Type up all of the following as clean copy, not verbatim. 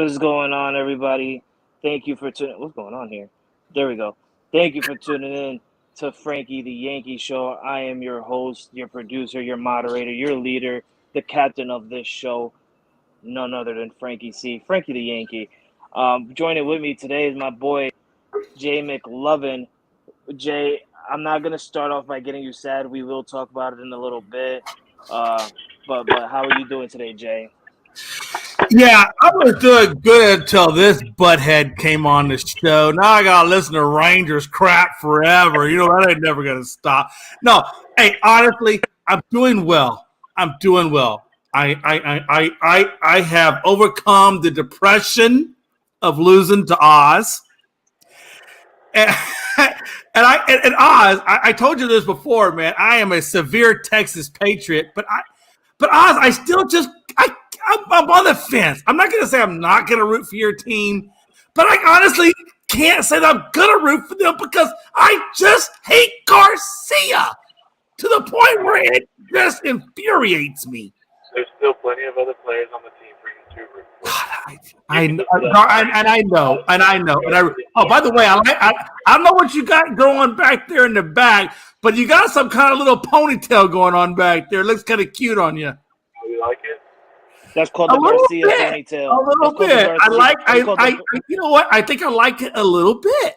What's going on, everybody? Thank you for tuning. What's going on here? There we go. Thank you for tuning in to Frankie The Yankee Show. I am your host, your producer, your moderator, your leader, the captain of this show. None other than Frankie C. Frankie The Yankee. Joining with me today is my boy Jay McLovin. Jay, I'm not gonna start off by getting you sad. We will talk about it in a little bit. But how are you doing today, Jay? Yeah, I was doing good until this butthead came on the show. Now I gotta listen to Rangers crap forever. You know that ain't never gonna stop. No, hey, honestly, I'm doing well. I'm doing well. I have overcome the depression of losing to Oz. And, and Oz, I told you this before, man. I am a severe Texas patriot, but Oz, I still just I'm on the fence. I'm not going to say I'm not going to root for your team, but I honestly can't say that I'm going to root for them because I just hate Garcia to the point where it just infuriates me. There's still plenty of other players on the team for you to root for. I know. Oh, by the way, I don't know what you got going back there in the back, but you got some kind of little ponytail going on back there. It looks kind of cute on you. Do you like it? That's called the Garcia ponytail. A little bit. You know what? I think I like it a little bit.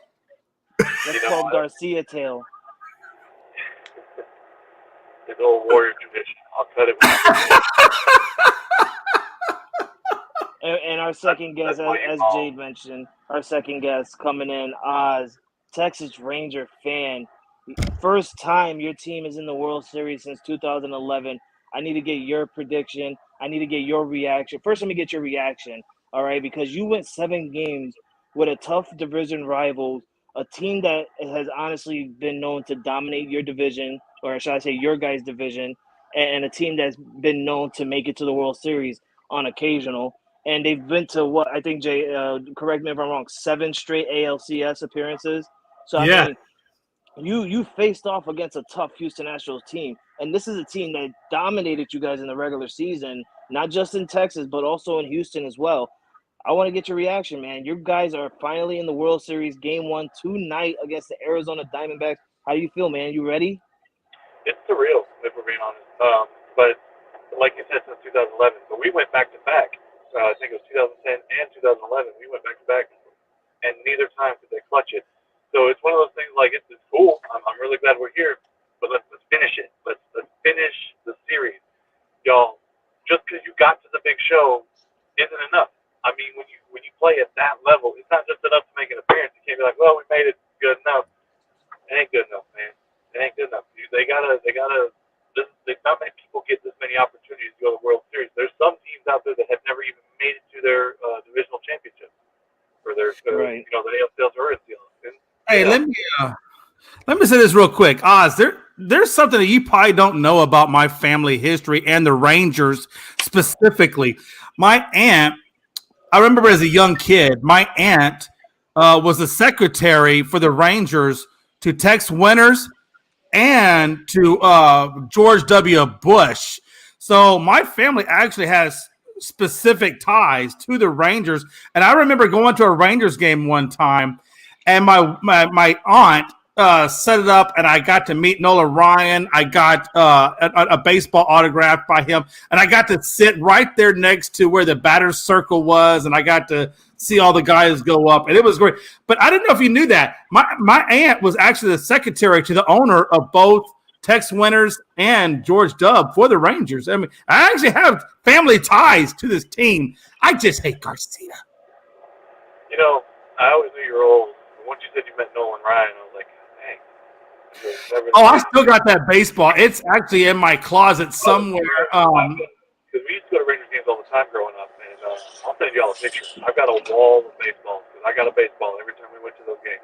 That's called Garcia tail. It's old warrior tradition. I'll cut it. And our second guest, as Jade mentioned, our second guest coming in, Oz, Texas Ranger fan. First time your team is in the World Series since 2011. I need to get your prediction. I need to get your reaction. First, let me get your reaction, all right? Because you went 7 games with a tough division rival, a team that has honestly been known to dominate your division, or should I say your guys' division, and a team that's been known to make it to the World Series on occasional. And they've been to what I think, Jay, correct me if I'm wrong, 7 straight ALCS appearances. So, I mean, you faced off against a tough Houston Astros team. And this is a team that dominated you guys in the regular season, not just in Texas, but also in Houston as well. I want to get your reaction, man. You guys are finally in the World Series, Game 1 tonight against the Arizona Diamondbacks. How do you feel, man? You ready? It's surreal, if we're being honest. But like you said, since 2011. But we went back-to-back. I think it was 2010 and 2011. We went back-to-back, and neither time could they clutch it. So it's one of those things like it's cool. I'm really glad we're here. But let's finish it. Let's finish the series, y'all. Just because you got to the big show isn't enough. I mean, when you play at that level, it's not just enough to make an appearance. You can't be like, well, we made it good enough. It ain't good enough, man. It ain't good enough. They gotta. Not many people get this many opportunities to go to the World Series. There's some teams out there that have never even made it to their divisional championship for their, right. the ALCS or NCLs. Hey, let me say this real quick, Oz. There's something that you probably don't know about my family history and the Rangers specifically. My aunt, I remember as a young kid, my aunt was the secretary for the Rangers to Tex Winters and to George W. Bush. So my family actually has specific ties to the Rangers. And I remember going to a Rangers game one time, and my aunt set it up, and I got to meet Nola Ryan. I got a baseball autograph by him, and I got to sit right there next to where the batter's circle was, and I got to see all the guys go up, and it was great. But I didn't know if you knew that. My aunt was actually the secretary to the owner of both Tex Winters and George Dubb for the Rangers. I mean, I actually have family ties to this team. I just hate Garcia. You know, I always knew you were old. Once you said you met Nolan Ryan, I was like, oh, I still got that baseball. It's actually in my closet somewhere. Because we used to go to Rangers games all the time growing up, and I'll send y'all a picture. I've got a wall of baseballs, because I got a baseball every time we went to those games.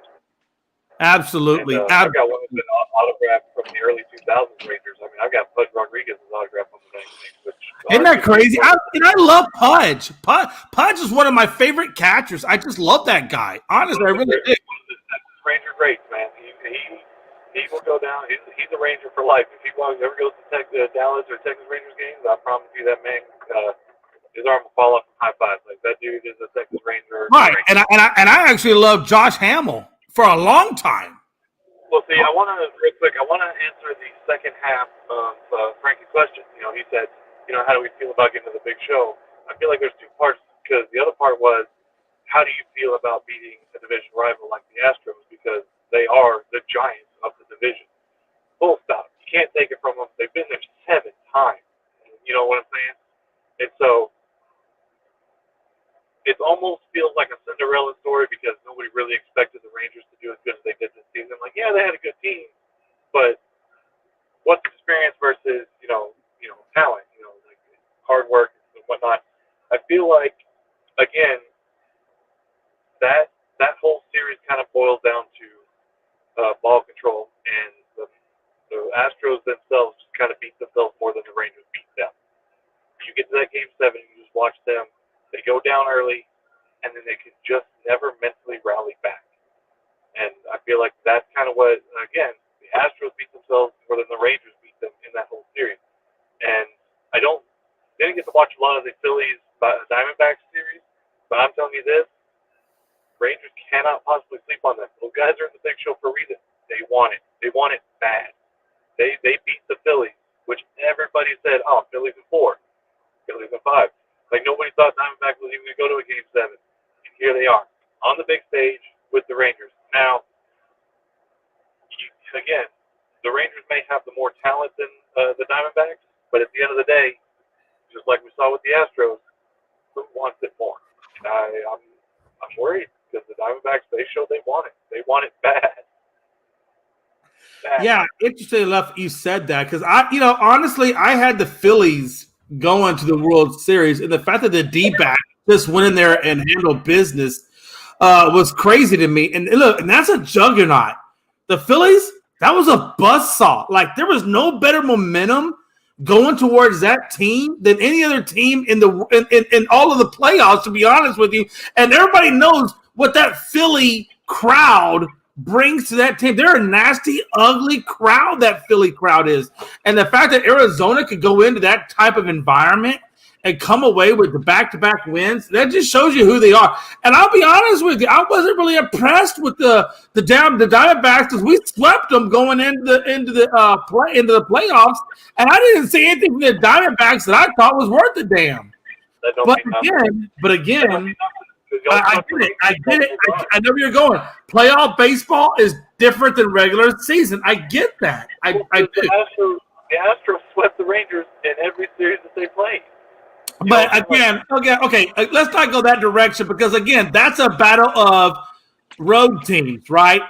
Absolutely. And, I've got one that's been autographed from the early 2000s Rangers. I mean, I've got Pudge Rodriguez's autograph from the Rangers. Isn't that crazy? I love Pudge. Pudge is one of my favorite catchers. I just love that guy. Honestly, I really do. Ranger greats, man. He will go down. He's a Ranger for life. If he ever goes to Dallas or Texas Rangers games, I promise you that man, his arm will fall off from high five. Like, that dude is a Texas Ranger. Right, and I actually love Josh Hamill for a long time. Well, see, I want to answer the second half of Frankie's question. He said, how do we feel about getting to the big show? I feel like there's two parts, because the other part was, how do you feel about beating a division rival like the Astros? Because they are the giants of the division. Full stop. You can't take it from them. They've been there 7 times. You know what I'm saying? And so it almost feels like a Cinderella story, because nobody really expected the Rangers to do as good as they did this season. Like, yeah, they had a good team, but what's experience versus talent? Like hard work and whatnot. I feel like, again, that whole series kind of boils down to ball control, and the Astros themselves just kind of beat themselves more than the Rangers beat them. You get to that Game 7, you just watch them. They go down early, and then they can just never mentally rally back. And I feel like that's kind of what, again, the Astros beat themselves more than the Rangers beat them in that whole series. And I didn't get to watch a lot of the Phillies Diamondbacks series, but I'm telling you this, Rangers cannot possibly sleep on them. Those guys are in the big show for a reason. They want it. They want it bad. They beat the Phillies, which everybody said, oh, Phillies in 4, Phillies in 5. Like, nobody thought Diamondback was even going to go to a Game 7. And here they are, on the big stage with the Rangers. Now, again, the Rangers may have the more talent than the Diamondbacks, but at the end of the day, just like we saw with the Astros, who wants it more? And I'm worried, because the Diamondbacks, they showed they want it. They want it bad. Yeah, interesting enough you said that, because honestly, I had the Phillies going to the World Series, and the fact that the D-back just went in there and handled business was crazy to me. And look, and that's a juggernaut. The Phillies, that was a buzzsaw. Like, there was no better momentum going towards that team than any other team in all of the playoffs, to be honest with you. And everybody knows what that Philly crowd brings to that team. They're a nasty, ugly crowd, that Philly crowd is. And the fact that Arizona could go into that type of environment and come away with the back-to-back wins, that just shows you who they are. And I'll be honest with you, I wasn't really impressed with the Diamondbacks, because we swept them going into the playoffs, and I didn't see anything from the Diamondbacks that I thought was worth a damn. But again, I get it. I know where you're going. Playoff baseball is different than regular season. I get that. I do. The Astros swept the Rangers in every series that they played. But again, okay, let's not go that direction, because again, that's a battle of road teams, right?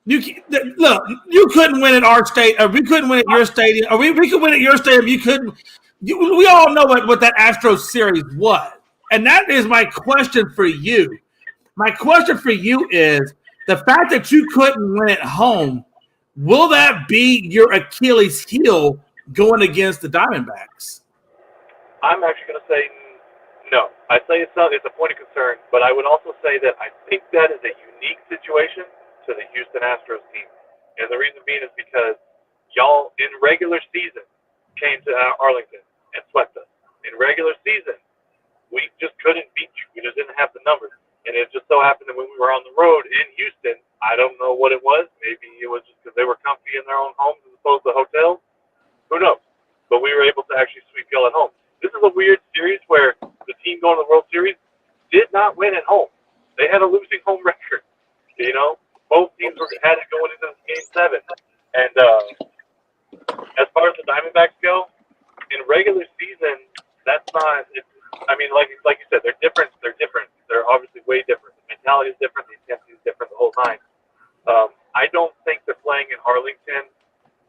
You couldn't win at our state, or we couldn't win at your stadium, or we could win at your stadium. You couldn't. We all know what that Astros series was, and that is my question for you. My question for you is the fact that you couldn't win at home. Will that be your Achilles heel going against the Diamondbacks? I'm actually going to say no. I say it's a point of concern, but I would also say that I think that is a unique situation to the Houston Astros team. And the reason being is because y'all, in regular season, came to Arlington and swept us. In regular season, we just couldn't beat you. We just didn't have the numbers. And it just so happened that when we were on the road in Houston, I don't know what it was. Maybe it was just because they were comfy in their own homes as opposed to hotels. Who knows? But we were able to actually sweep y'all at home. This is a weird series where the team going to the World Series did not win at home. They had a losing home record. Both teams had it going into Game 7. And as far as the Diamondbacks go, in regular season, that's not. Like you said, they're different. They're obviously way different. The mentality is different. The intensity is different. The whole time. I don't think that playing in Arlington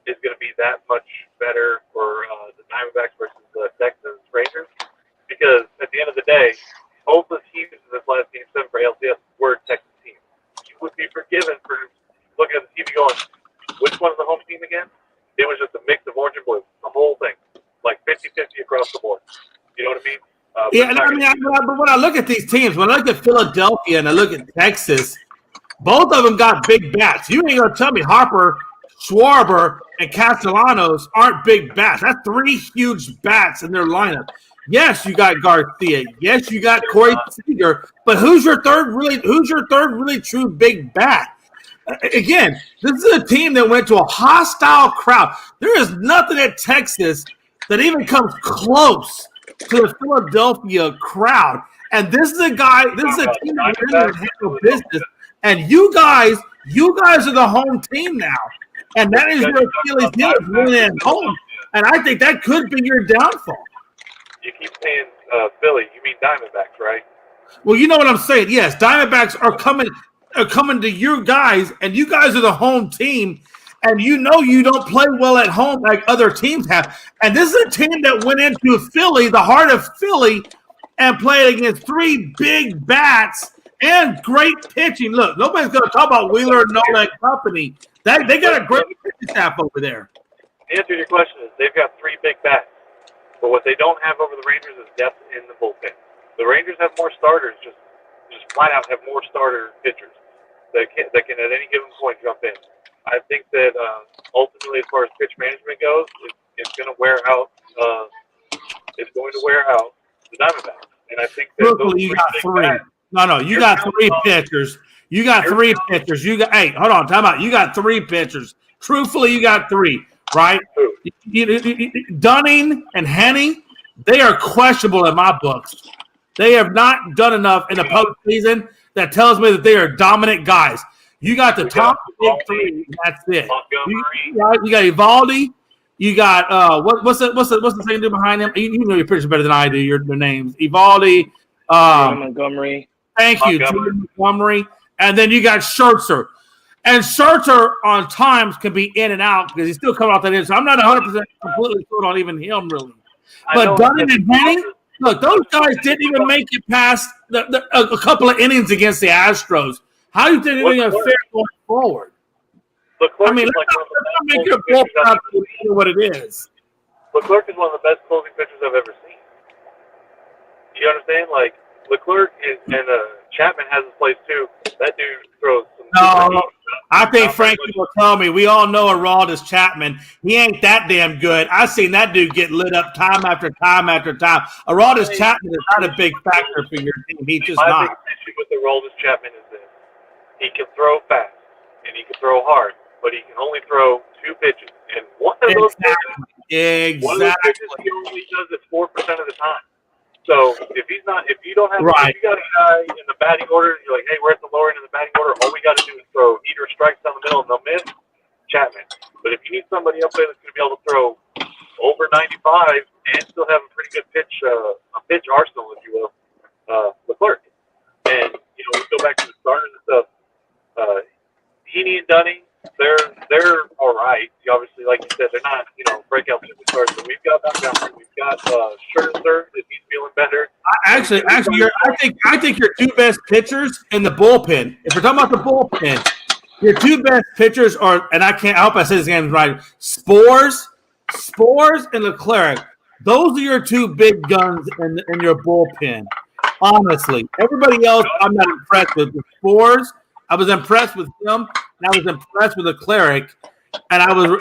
is going to be that much better for the Diamondbacks versus the Texas Rangers, because at the end of the day, both the teams in this last Game 7 for ALCS were Texas teams. You would be forgiven for looking at the TV going, which one's the home team again? It was just a mix of orange and blue, the whole thing, like 50-50 across the board. You know what I mean? But when I look at these teams, when I look at Philadelphia and I look at Texas, both of them got big bats. You ain't gonna tell me Harper, Schwarber, and Castellanos aren't big bats. That's 3 huge bats in their lineup. Yes, you got Garcia. Yes, you got Corey Seager. But who's your third really true big bat? Again, this is a team that went to a hostile crowd. There is nothing at Texas that even comes close to the Philadelphia crowd. And this is a team that really handle business. And you guys are the home team now. And that is your Achilles heel winning at home. And I think that could be your downfall. You keep saying Philly. You mean Diamondbacks, right? Well, you know what I'm saying. Yes, Diamondbacks are coming to you guys, and you guys are the home team, and you know you don't play well at home like other teams have. And this is a team that went into Philly, the heart of Philly, and played against three big bats and great pitching. Look, nobody's going to talk about Wheeler and Nola and company. They got a great pitching staff over there. The answer to your question is they've got three big bats. But what they don't have over the Rangers is depth in the bullpen. The Rangers have more starters, just flat out have more starter pitchers that can at any given point jump in. I think that ultimately, as far as pitch management goes, it's going to wear out. It's going to wear out the Diamondbacks, and I think that you got three. You got three pitchers. You got three pitchers. Hey, hold on, time out. You got three pitchers. Truthfully, you got three. Right? Dunning and Henny, they are questionable in my books. They have not done enough in the postseason. That tells me that they are dominant guys. You got the top big three. That's it. You got Evaldi. You got what's the second dude behind him? You know your pitchers better than I do. Their names. Evaldi. Montgomery. Thank you, Montgomery. And then you got Scherzer. And Scherzer on times can be in and out because he's still coming off that end. So I'm not 100% completely sold on even him, really. But Dunning and Henny, look, those guys didn't even make it past a couple of innings against the Astros. How do you think they're going to fare going forward? I mean, let's not make your ball out what it is. Leclerc is one of the best closing pitchers I've ever seen. You understand? Like, Leclerc and Chapman has his place too. That dude throws some. No, I think Frankie will tell me. We all know Aroldis Chapman. He ain't that damn good. I've seen that dude get lit up time after time after time. Aroldis Chapman is not a big factor for your team. He's just not. My big issue with Aroldis Chapman is this: he can throw fast and he can throw hard, but he can only throw two pitches, and one of those pitches, he only does it 4% of the time. So if you don't have, if you got a guy in the batting order, and you're like, hey, we're at the lower end of the batting order, all we got to do is throw either strikes down the middle and they'll miss, Chapman. But if you need somebody up there that's going to be able to throw over 95 and still have a pretty good pitch arsenal, if you will, Leclerc. And we go back to the starters and stuff. Heaney and Dunning, they're all right. Obviously, like you said, they're not breakout superstars. But we've got Montgomery, we've got Scherzer if he's feeling better. I think your two best pitchers in the bullpen. If we're talking about the bullpen, your two best pitchers are, and I hope I said his name right. Spores, and Leclerc. Those are your two big guns in your bullpen. Honestly, everybody else, I'm not impressed with. The Spores, I was impressed with him, and I was impressed with Leclerc, and I was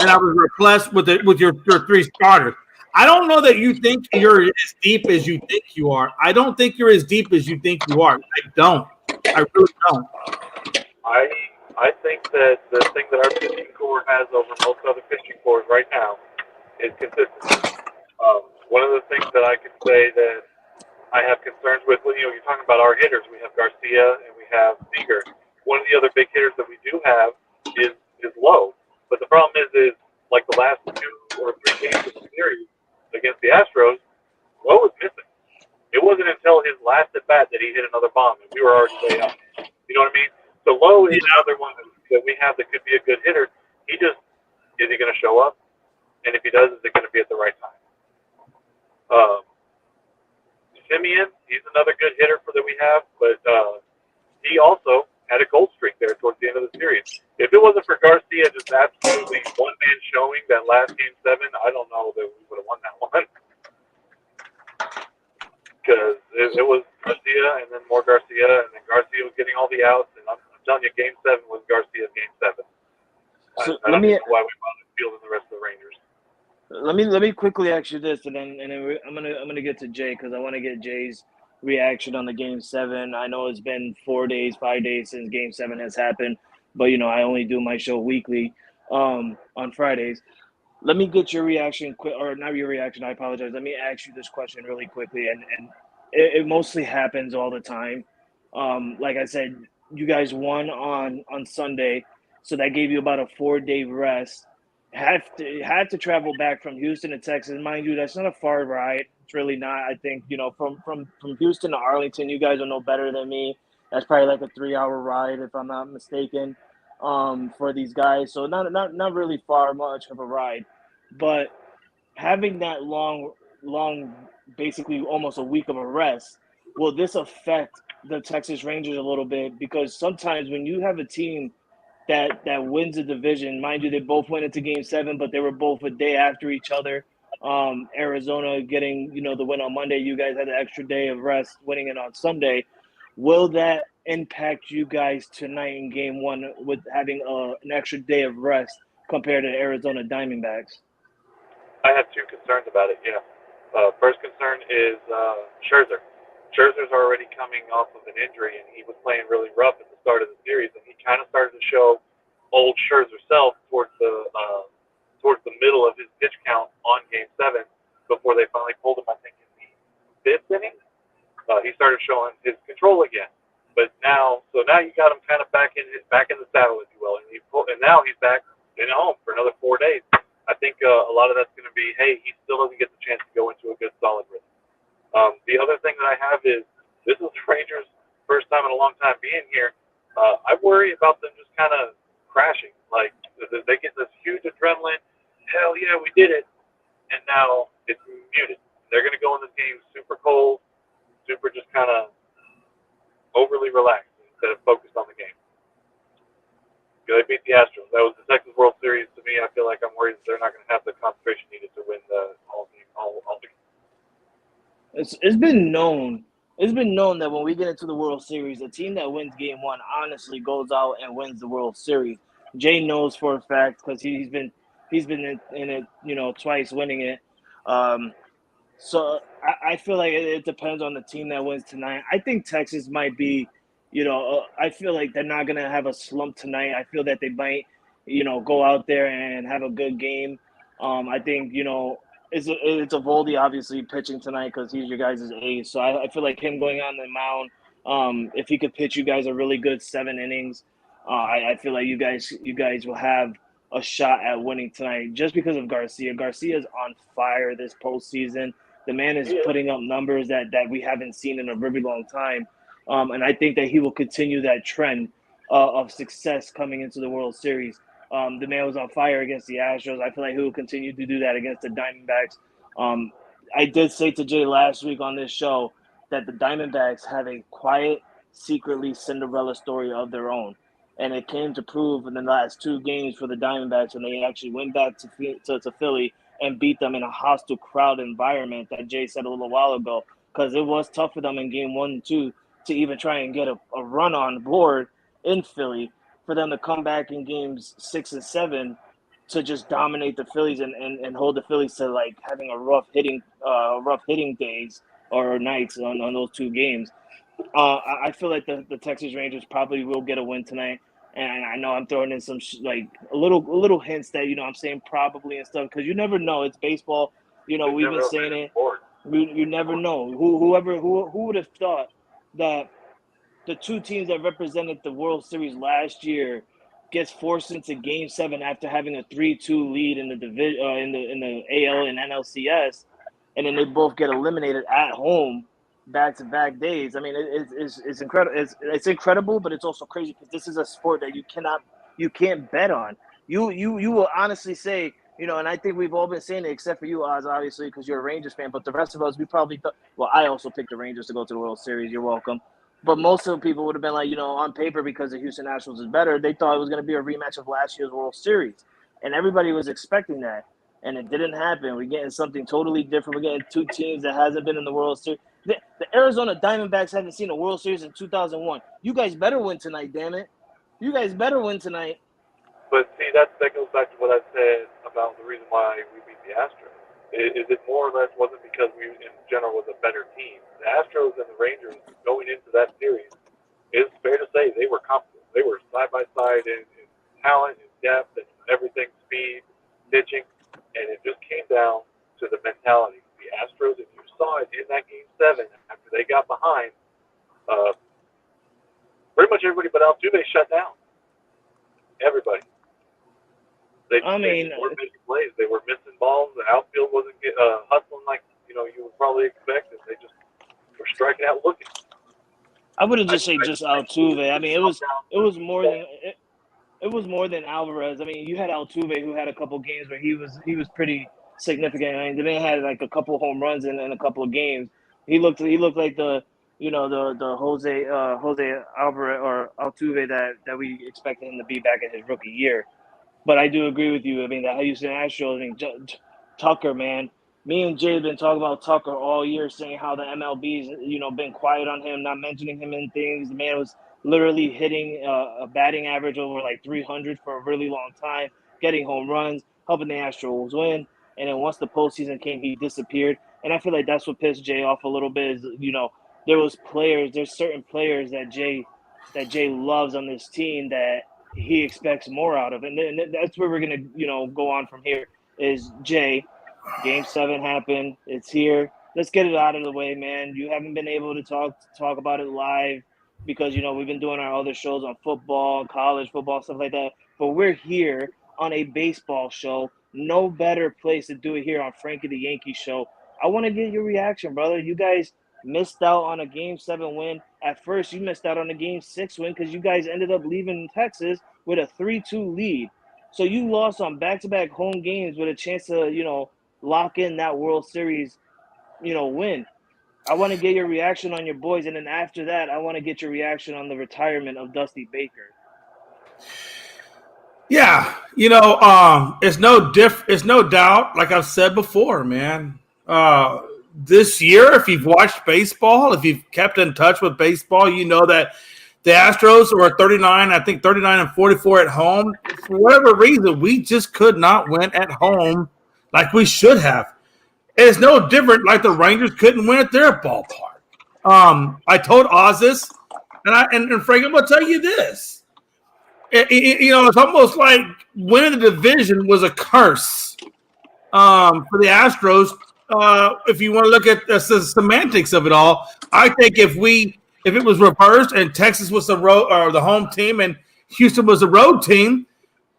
impressed with your three starters. I don't know that you think you're as deep as you think you are. I don't think you're as deep as you think you are. I don't. I really don't. I think that the thing that our pitching core has over most other pitching cores right now is consistency. One of the things that I could say that I have concerns with, you're talking about our hitters. We have Garcia and we have Seager. One of the other big hitters that we do have is Lowe. But the problem is like the last 2 or 3 games of the series against the Astros, Lowe was missing. It wasn't until his last at bat that he hit another bomb, and we were already way up. You know what I mean? So Lowe is another one that we have that could be a good hitter. Is he going to show up? And if he does, is it going to be at the right time? Simeon, he's another good hitter that we have, but he also had a gold streak there towards the end of the series. If it wasn't for Garcia just absolutely one-man showing that last Game 7, I don't know that we would have won that one. Because it was Garcia and then more Garcia, and then Garcia was getting all the outs, and I'm telling you, Game 7 was Garcia's Game 7. So I don't know why we bothered fielding the rest of the Rangers. Let me quickly ask you this, and then I'm gonna get to Jay because I want to get Jay's reaction on the Game 7. I know it's been 4 days, 5 days since Game 7 has happened, but I only do my show weekly, on Fridays. Let me get your reaction, quick, or not your reaction. I apologize. Let me ask you this question really quickly, and it mostly happens all the time. Like I said, you guys won on Sunday, so that gave you about a 4 day rest. Had to travel back from Houston to Texas. Mind you, that's not a far ride. It's really not. I think from Houston to Arlington, you guys will know better than me. That's probably like a 3 hour ride, if I'm not mistaken, for these guys. So not really far much of a ride, but having that long, basically almost a week of a rest, will this affect the Texas Rangers a little bit? Because sometimes when you have a team that wins a division, mind you, they both went into Game 7, but they were both a day after each other. Arizona getting the win on Monday. You guys had an extra day of rest, winning it on Sunday. Will that impact you guys tonight in Game 1 with having an extra day of rest compared to the Arizona Diamondbacks? I have two concerns about it. First concern is Scherzer. Scherzer's already coming off of an injury, and he was playing really rough at the start of the series, and he kind of started to show old Scherzer self towards the middle of his pitch count on Game 7 before they finally pulled him, I think, in the fifth inning. He started showing his control again. But now you got him kind of back in the saddle, if you will, and now he's back in home for another 4 days. I think a lot of that's going to be, hey, he still doesn't get the chance to go into a good solid rhythm. The other thing that I have is this is the Rangers' first time in a long time being here. I worry about them just kind of crashing. Like they get this huge adrenaline. Hell yeah, we did it, and now it's muted. They're going to go in this game super cold, super just kind of overly relaxed instead of focused on the game. They beat the Astros. That was the Texas World Series. To me, I feel like I'm worried that they're not going to have the concentration needed to win the all game. It's been known. It's been known that when we get into the World Series, the team that wins Game 1 honestly goes out and wins the World Series. Jay knows for a fact because he's been in it, twice winning it. So I feel like it depends on the team that wins tonight. I think Texas might be, I feel like they're not gonna have a slump tonight. I feel that they might, go out there and have a good game. I think it's Eovaldi obviously pitching tonight because he's your guys' ace. So I feel like him going on the mound, if he could pitch you guys a really good 7 innings, I feel like you guys will have a shot at winning tonight just because of Garcia. Garcia's on fire this postseason. The man is putting up numbers that we haven't seen in a very long time. And I think that he will continue that trend of success coming into the World Series. The man was on fire against the Astros. I feel like he will continue to do that against the Diamondbacks. I did say to Jay last week on this show that the Diamondbacks have a quiet, secretly Cinderella story of their own. And it came to prove in the last 2 games for the Diamondbacks when they actually went back to Philly and beat them in a hostile crowd environment that Jay said a little while ago, because it was tough for them in Game 1 and 2 to even try and get a run on the board in Philly, for them to come back in Games 6 and 7 to just dominate the Phillies and hold the Phillies to like having a rough hitting days or nights on those 2 games. I feel like the Texas Rangers probably will get a win tonight. And I know I'm throwing in some like a little hints that I'm saying probably and stuff because you never know. It's baseball. We've been saying it. You never know. Who would have thought that the 2 teams that represented the World Series last year gets forced into Game 7 after having a 3-2 lead in the division in the AL and NLCS, and then they both get eliminated at home back-to-back days. I mean, it's incredible. It's incredible, but it's also crazy because this is a sport that you can't bet on. You will honestly say, and I think we've all been saying it except for you, Oz, obviously, because you're a Rangers fan. But the rest of us, we probably thought. Well, I also picked the Rangers to go to the World Series. You're welcome. But most of the people would have been like, on paper, because the Houston Nationals is better, they thought it was going to be a rematch of last year's World Series, and everybody was expecting that, and it didn't happen. We're getting something totally different. We're getting 2 teams that hasn't been in the World Series. The Arizona Diamondbacks haven't seen a World Series in 2001. You guys better win tonight, damn it. You guys better win tonight. But see, that goes back to what I said about the reason why we beat the the Astros. Is it more or less wasn't because we in general was a better team? The Astros and the Rangers going into that series, it's fair to say they were comparable. They were side by side in talent, in depth, and everything, speed, pitching, and it just came down to the mentality. The Astros, if you saw it in that Game 7, after they got behind, pretty much everybody but Altuve shut down. Everybody. They weren't making plays. They were missing balls. The outfield wasn't hustling like you would probably expect. And they just were striking out looking. I wouldn't just say just Altuve. I mean, it was more than Alvarez. I mean, you had Altuve who had a couple games where he was pretty significant. I mean, the man had like a couple home runs in a couple of games. He looked like the Jose Alvarez or Altuve that we expected him to be back in his rookie year. But I do agree with you. I mean, the Houston Astros. I mean, Tucker, man. Me and Jay have been talking about Tucker all year, saying how the MLB's been quiet on him, not mentioning him in things. The man was literally hitting a batting average over like 300 for a really long time, getting home runs, helping the Astros win. And then once the postseason came, he disappeared. And I feel like that's what pissed Jay off a little bit. Is there's certain players that Jay loves on this team that he expects more out of, and then that's where we're gonna go on from here. Is Jay, Game 7 happened, it's here. Let's get it out of the way, man. You haven't been able to talk about it live because we've been doing our other shows on football, college football, stuff like that. But we're here on a baseball show. No better place to do it here on Frankie the Yankee Show. I want to get your reaction, brother. You guys missed out on a Game 7 win. At first, you missed out on a Game 6 win because you guys ended up leaving Texas with a 3-2 lead. So you lost on back-to-back home games with a chance to, lock in that World Series, win. I want to get your reaction on your boys, and then after that, I want to get your reaction on the retirement of Dusty Baker. Yeah, it's no doubt, like I've said before, man. This year, if you've watched baseball, if you've kept in touch with baseball, you know that the Astros were 39-44 at home. For whatever reason, we just could not win at home like we should have. It's no different like the Rangers couldn't win at their ballpark. I told Oz this, and Frank, I'm going to tell you this. It's almost like winning the division was a curse for the Astros. If you want to look at the semantics of it all, I think if it was reversed and Texas was the home team and Houston was the road team,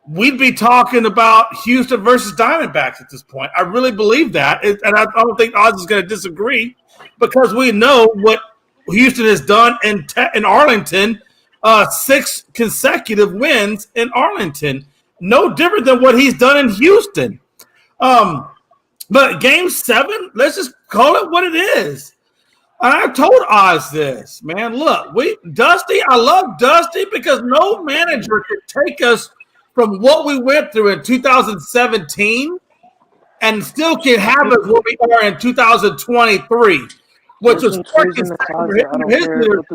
we'd be talking about Houston versus Diamondbacks at this point. I really believe that, and I don't think Oz is going to disagree because we know what Houston has done in Arlington. 6 consecutive wins in Arlington, no different than what he's done in Houston. But Game 7, let's just call it what it is. I told Oz this, man. Look, Dusty, I love Dusty because no manager could take us from what we went through in 2017 and still can have us where we are in 2023, which was 4 consecutive under his leadership.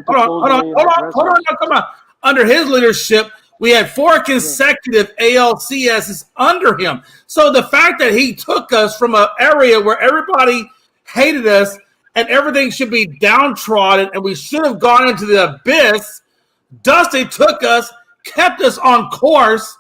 Hold on, come on. Under his leadership, we had 4 consecutive ALCSs under him. So the fact that he took us from an area where everybody hated us and everything should be downtrodden and we should have gone into the abyss, Dusty took us, kept us on course,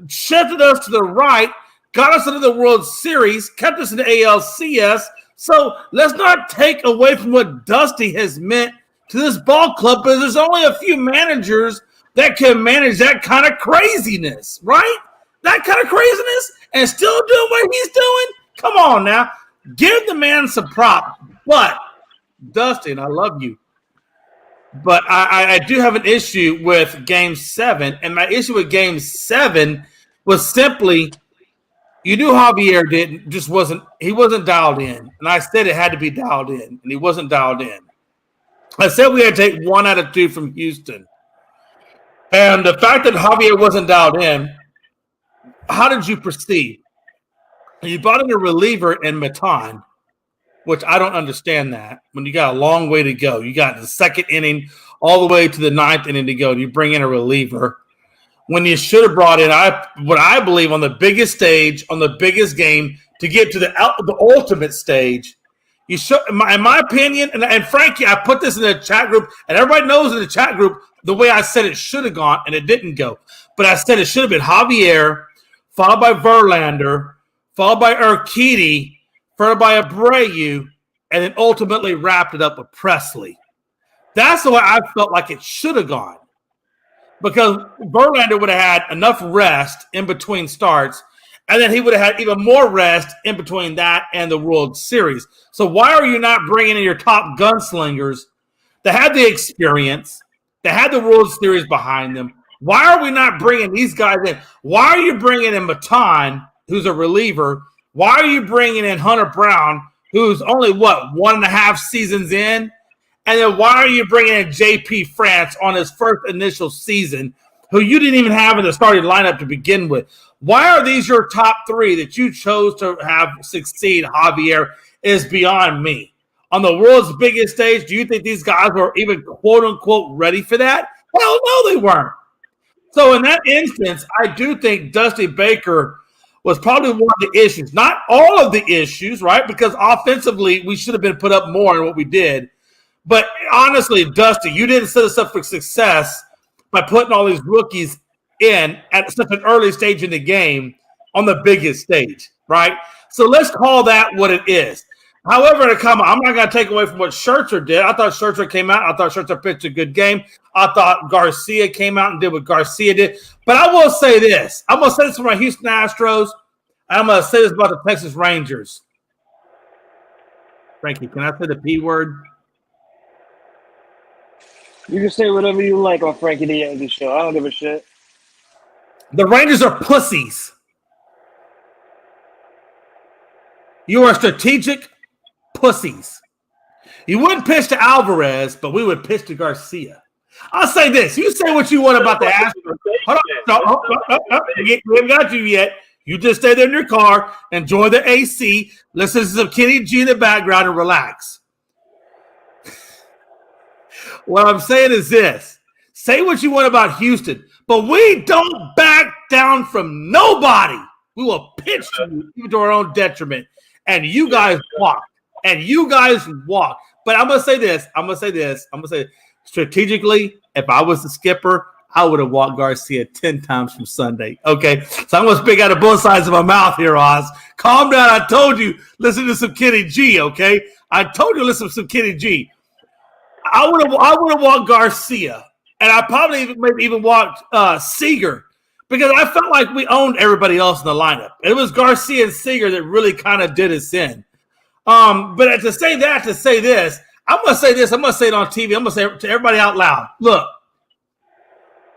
shifted us to the right, got us into the World Series, kept us in the ALCS. So let's not take away from what Dusty has meant to this ball club, because there's only a few managers that can manage that kind of craziness, right? That kind of craziness and still doing what he's doing? Come on now. Give the man some prop. But, Dusty, and I love you, but I do have an issue with Game 7, and my issue with Game 7 was simply you knew Javier wasn't dialed in. And I said it had to be dialed in, and he wasn't dialed in. I said we had to take 1 out of 2 from Houston. And the fact that Javier wasn't dialed in, how did you proceed? You brought in a reliever in Matan, which I don't understand that. When you got a long way to go, you got the 2nd inning all the way to the 9th inning to go, and you bring in a reliever. When you should have brought in, what I believe on the biggest stage, on the biggest game, to get to the ultimate stage. You should, in my opinion, and Frankie, I put this in the chat group, and everybody knows in the chat group the way I said it should have gone, and it didn't go. But I said it should have been Javier, followed by Verlander, followed by Urquidy, followed by Abreu, and then ultimately wrapped it up with Presley. That's the way I felt like it should have gone. Because Verlander would have had enough rest in between starts, and then he would have had even more rest in between that and the World Series. So why are you not bringing in your top gunslingers that had the experience, that had the World Series behind them? Why are we not bringing these guys in? Why are you bringing in Matan, who's a reliever? Why are you bringing in Hunter Brown, who's only, 1.5 seasons in? And then why are you bringing in J.P. France on his first initial season, who you didn't even have in the starting lineup to begin with? Why are these your top three that you chose to have succeed, Javier, is beyond me. On the world's biggest stage, do you think these guys were even quote-unquote ready for that? Hell no, they weren't. So in that instance, I do think Dusty Baker was probably one of the issues. Not all of the issues, right? Because offensively, we should have been put up more than what we did. But honestly, Dusty, you didn't set us up for success by putting all these rookies in at such an early stage in the game on the biggest stage, right? So let's call that what it is. However, I'm not going to take away from what Scherzer did. I thought Scherzer came out. I thought Scherzer pitched a good game. I thought Garcia came out and did what Garcia did. But I will say this. I'm going to say this for my Houston Astros. I'm going to say this about the Texas Rangers. Frankie, can I say the P word? You can say whatever you like on Frankie The Yankee Show. I don't give a shit. The Rangers are pussies. You are strategic pussies. You wouldn't pitch to Alvarez, but we would pitch to Garcia. I'll say this. You say what you want about the Astros. Hold on. We haven't got you yet. You just stay there in your car, enjoy the AC, listen to some Kenny G in the background, and relax. What I'm saying is this. Say what you want about Houston, but we don't back down from nobody. We will pitch to you, even to our own detriment. And you guys walk. But I'm going to say this. Strategically, if I was the skipper, I would have walked Garcia 10 times from Sunday. Okay? So I'm going to speak out of both sides of my mouth here, Oz. Calm down. I told you, listen to some Kenny G, okay? I told you, listen to some Kenny G. I would have walked Garcia, and I probably maybe even walked Seager, because I felt like we owned everybody else in the lineup. It was Garcia and Seager that really kind of did us in. But to say this, I'm going to say this. I'm going to say it on TV. I'm going to say it to everybody out loud. Look,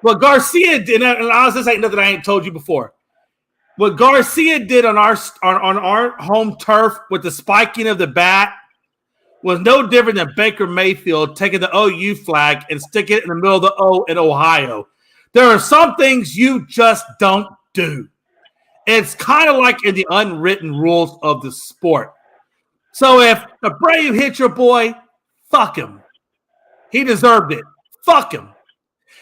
what Garcia did, and honestly, this ain't nothing I ain't told you before. What Garcia did on our home turf with the spiking of the bat was no different than Baker Mayfield taking the OU flag and sticking it in the middle of the O in Ohio. There are some things you just don't do. It's kind of like in the unwritten rules of the sport. So if Abreu hit your boy, fuck him. He deserved it. Fuck him.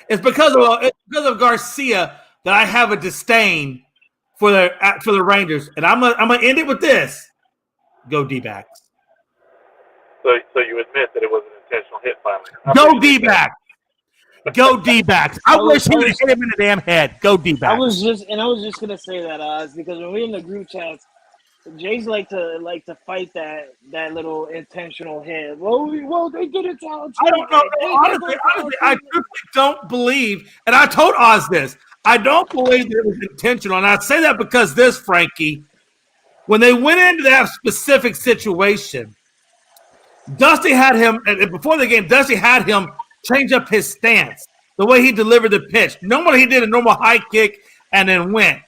It's because of Garcia that I have a disdain for the Rangers, and I'm gonna end it with this: go D-backs. So you admit that it was an intentional hit finally. Go D-backs. Go D-backs. I wish he would have hit him in the damn head. Go D-backs. I was just gonna say that, Oz, because when we're in the group chats, Jays like to fight that little intentional hit. Well, they did it to Alex. I don't know. Honestly, I truly don't believe, and I told Oz this, I don't believe that it was intentional. And I say that because this, Frankie, when they went into that specific situation, Dusty had him, and before the game, Dusty had him change up his stance, the way he delivered the pitch. Normally, he did a normal high kick and then went.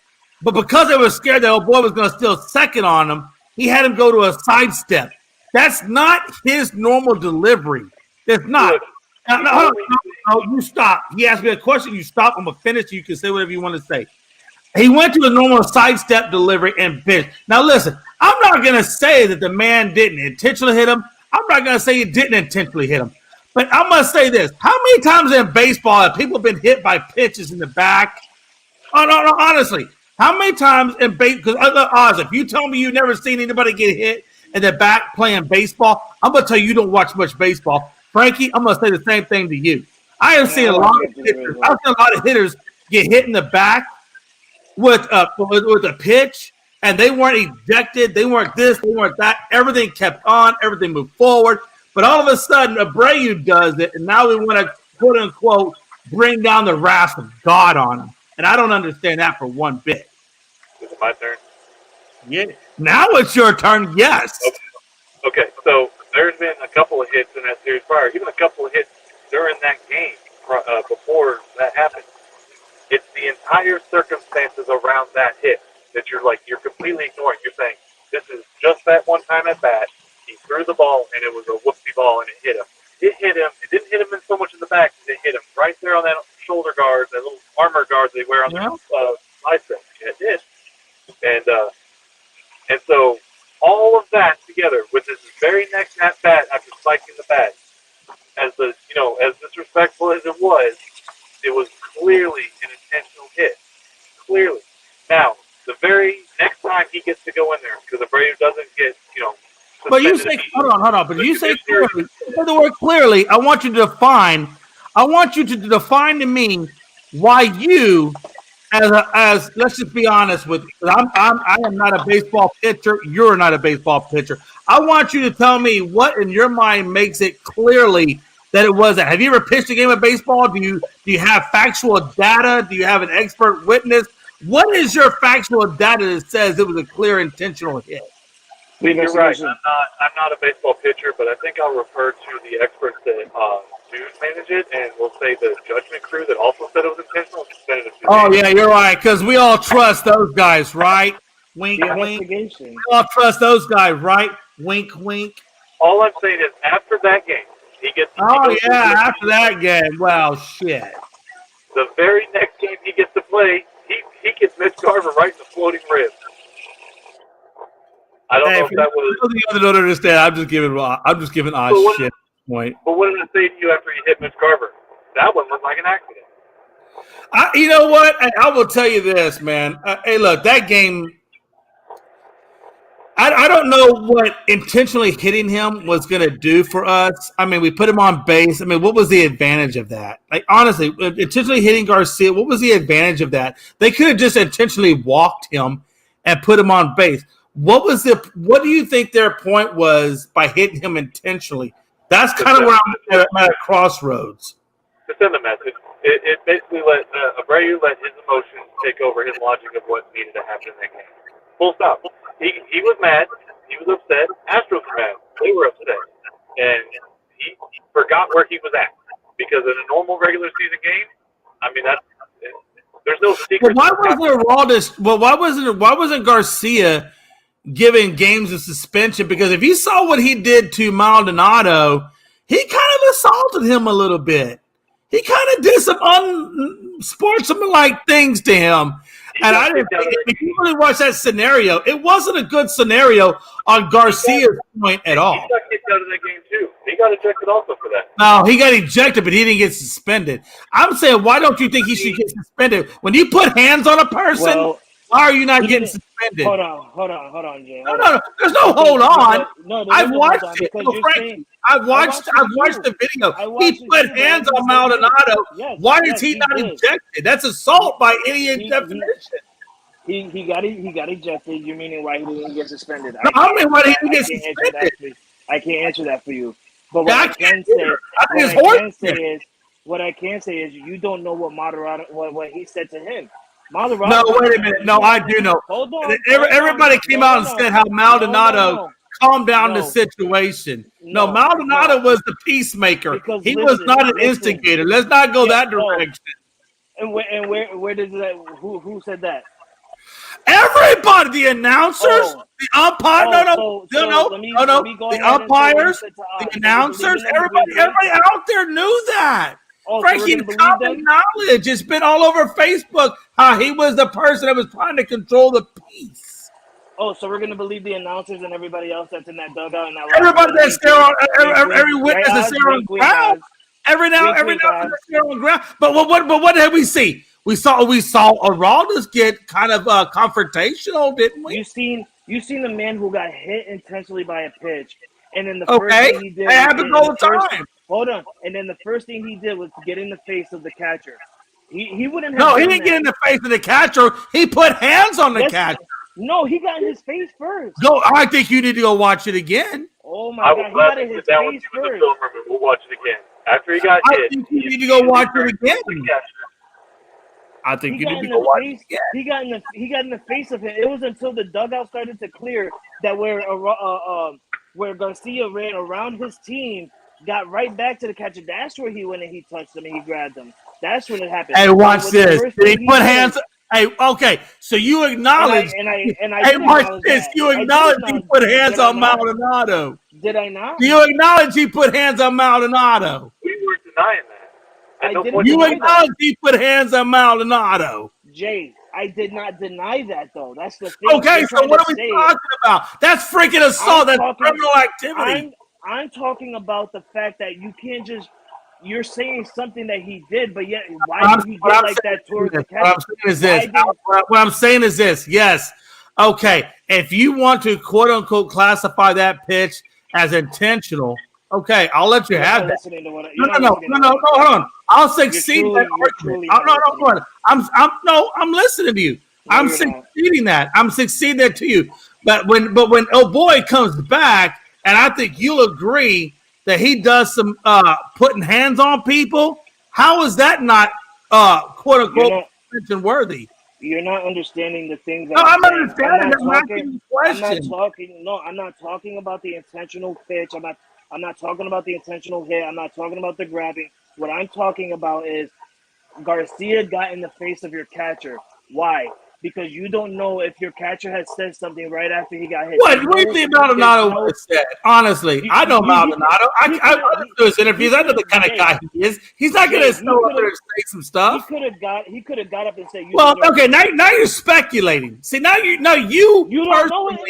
But because they were scared that old boy was going to steal second on him, he had him go to a sidestep. That's not his normal delivery. It's not. No, you stop. He asked me a question. You stop. I'm going to finish. You can say whatever you want to say. He went to a normal sidestep delivery and pitched. Now, listen, I'm not going to say that the man didn't intentionally hit him. I'm not going to say he didn't intentionally hit him. But I'm going to say this. How many times in baseball have people been hit by pitches in the back? Oh, no, honestly. How many times in baseball? Because Oz, if you tell me you've never seen anybody get hit in the back playing baseball, I'm gonna tell you don't watch much baseball. Frankie, I'm gonna say the same thing to you. I have seen a lot of hitters. I've seen a lot of hitters get hit in the back with a pitch, and they weren't ejected. They weren't this. They weren't that. Everything kept on. Everything moved forward. But all of a sudden, Abreu does it, and now we want to quote unquote bring down the wrath of God on him. And I don't understand that for one bit. Is it my turn? Yeah. Now it's your turn. Yes. Okay. So there's been a couple of hits in that series prior, even a couple of hits during that game before that happened. It's the entire circumstances around that hit that you're completely ignoring. You're saying this is just that one time at bat. He threw the ball and it was a whoopsie ball and it hit him. It hit him. It didn't hit him in so much in the back. It hit him right there on that shoulder guard, that little armor guard they wear on their biceps. It did. And so all of that together with this very next at bat after spiking the bat, as disrespectful as it was clearly an intentional hit. Clearly. Now, the very next time he gets to go in there, because Abreu doesn't get, but you say, hold on. But you say clearly. Say the word clearly. I want you to define to me why you, as let's just be honest with. I am not a baseball pitcher. You're not a baseball pitcher. I want you to tell me what in your mind makes it clearly that it wasn't. Have you ever pitched a game of baseball? Do you have factual data? Do you have an expert witness? What is your factual data that says it was a clear intentional hit? You're right. I'm not a baseball pitcher, but I think I'll refer to the experts that do manage it, and we'll say the judgment crew that also said it was intentional. Oh, yeah, you're right, because we all trust those guys, right? Wink, wink. We all trust those guys, right? Wink, wink. All I'm saying is after that game, he gets. After that game. Well, shit. The very next game he gets to play, he gets Mitch Garver right in the floating ribs. I don't know if that was. The other don't understand. I'm just giving odd shit. Point. But what did I say to you after he hit Mitch Garver? That one looked like an accident. You know what? I will tell you this, man. Hey, look, that game. I don't know what intentionally hitting him was going to do for us. I mean, we put him on base. I mean, what was the advantage of that? Like, honestly, intentionally hitting Garcia, what was the advantage of that? They could have just intentionally walked him and put him on base. What do you think their point was by hitting him intentionally? That's kind of where I'm at a crossroads. To send a message. It basically let Abreu let his emotions take over his logic of what needed to happen in that game. Full stop. He was mad. He was upset. Astros were mad. They were upset. And he forgot where he was at. Because in a normal regular season game, I mean, there's no secret. Why wasn't Garcia giving games of suspension? Because if you saw what he did to Maldonado, he kind of assaulted him a little bit. He kind of did some unsportsmanlike things to him. And I didn't think, if you really watch that scenario, it wasn't a good scenario on Garcia's point at all. He got kicked out of that game, too. He got ejected also for that. No, he got ejected, but he didn't get suspended. I'm saying, why don't you think he should get suspended? When you put hands on a person, why are you not getting suspended? Hold on, Jay. No. There's no hold on. I've watched it. Frankie, I've watched the video. He put hands on Maldonado. Yes, why is he not ejected? That's assault by any definition. He got ejected. You're meaning why he didn't get suspended? I mean why he didn't get suspended. I can't answer that for you. But what I can say is you don't know what Maldonado what he said to him. No, wait a minute. No, I do know. Hold on. Everybody came out and said how Maldonado calmed down the situation. No, Maldonado was the peacemaker. He was not an instigator. Let's not go that direction. And where does that? Who said that? Everybody, the announcers, the umpire. No. The umpires, the announcers, everybody out there knew that. Frankie, common knowledge. It's been all over Facebook how he was the person that was trying to control the peace. Oh, so we're gonna believe the announcers and everybody else that's in that dugout and that. Everybody that's there on every witness that's there on ground. Every now that's there on ground. But what did we see? We saw Araldus get kind of confrontational, didn't we? You seen the man who got hit intentionally by a pitch, and then the first Okay, thing he did it happens all the time. Hold on, and then the first thing he did was to get in the face of the catcher. He wouldn't have. No, he didn't get in the face of the catcher. He put hands on the catcher. No, he got in his face first. Go. I think you need to go watch it again. Oh my God, he got in his face first. We'll watch it again after he got hit. I think you need to go watch it again. I think you need to go watch it again. He got in the face of him. It was until the dugout started to clear that where Garcia ran around his team, got right back to the catcher. That's where he went and he touched him and he grabbed him. That's when it happened. Hey, watch this. Did he put hands? Hey, okay. So you acknowledge. Hey, watch this. You acknowledge he put hands on Maldonado. Did I not? Do you acknowledge he put hands on Maldonado? We weren't denying that. You acknowledge he put hands on Maldonado. Jay, I did not deny that, though. That's the thing. Okay, so what are we talking about? That's freaking assault. That's criminal activity. I'm talking about the fact that you can't just. You're saying something that he did, but yet why did he get like that towards the catcher? What I'm saying is this. Yes. Okay. If you want to quote unquote classify that pitch as intentional, okay, I'll let you have that. No, hold on. I'll succeed that argument. I'm listening to you. I'm succeeding that. I'm succeeding that to you. But when oh boy comes back, and I think you'll agree that he does some putting hands on people, how is that not quote unquote mention worthy? You're not understanding the things that I'm understanding. I'm not talking about the intentional pitch. I'm not talking about the intentional hit. I'm not talking about the grabbing. What I'm talking about is Garcia got in the face of your catcher. Why? Because you don't know if your catcher had said something right after he got hit. What do you think Maldonado would have said? Honestly, I know Maldonado. I listened to his interviews. I know the kind of guy he is. He's not going to go up there and say some stuff. He could have got up and said. Well, okay, now you're speculating. See, now you don't know it, and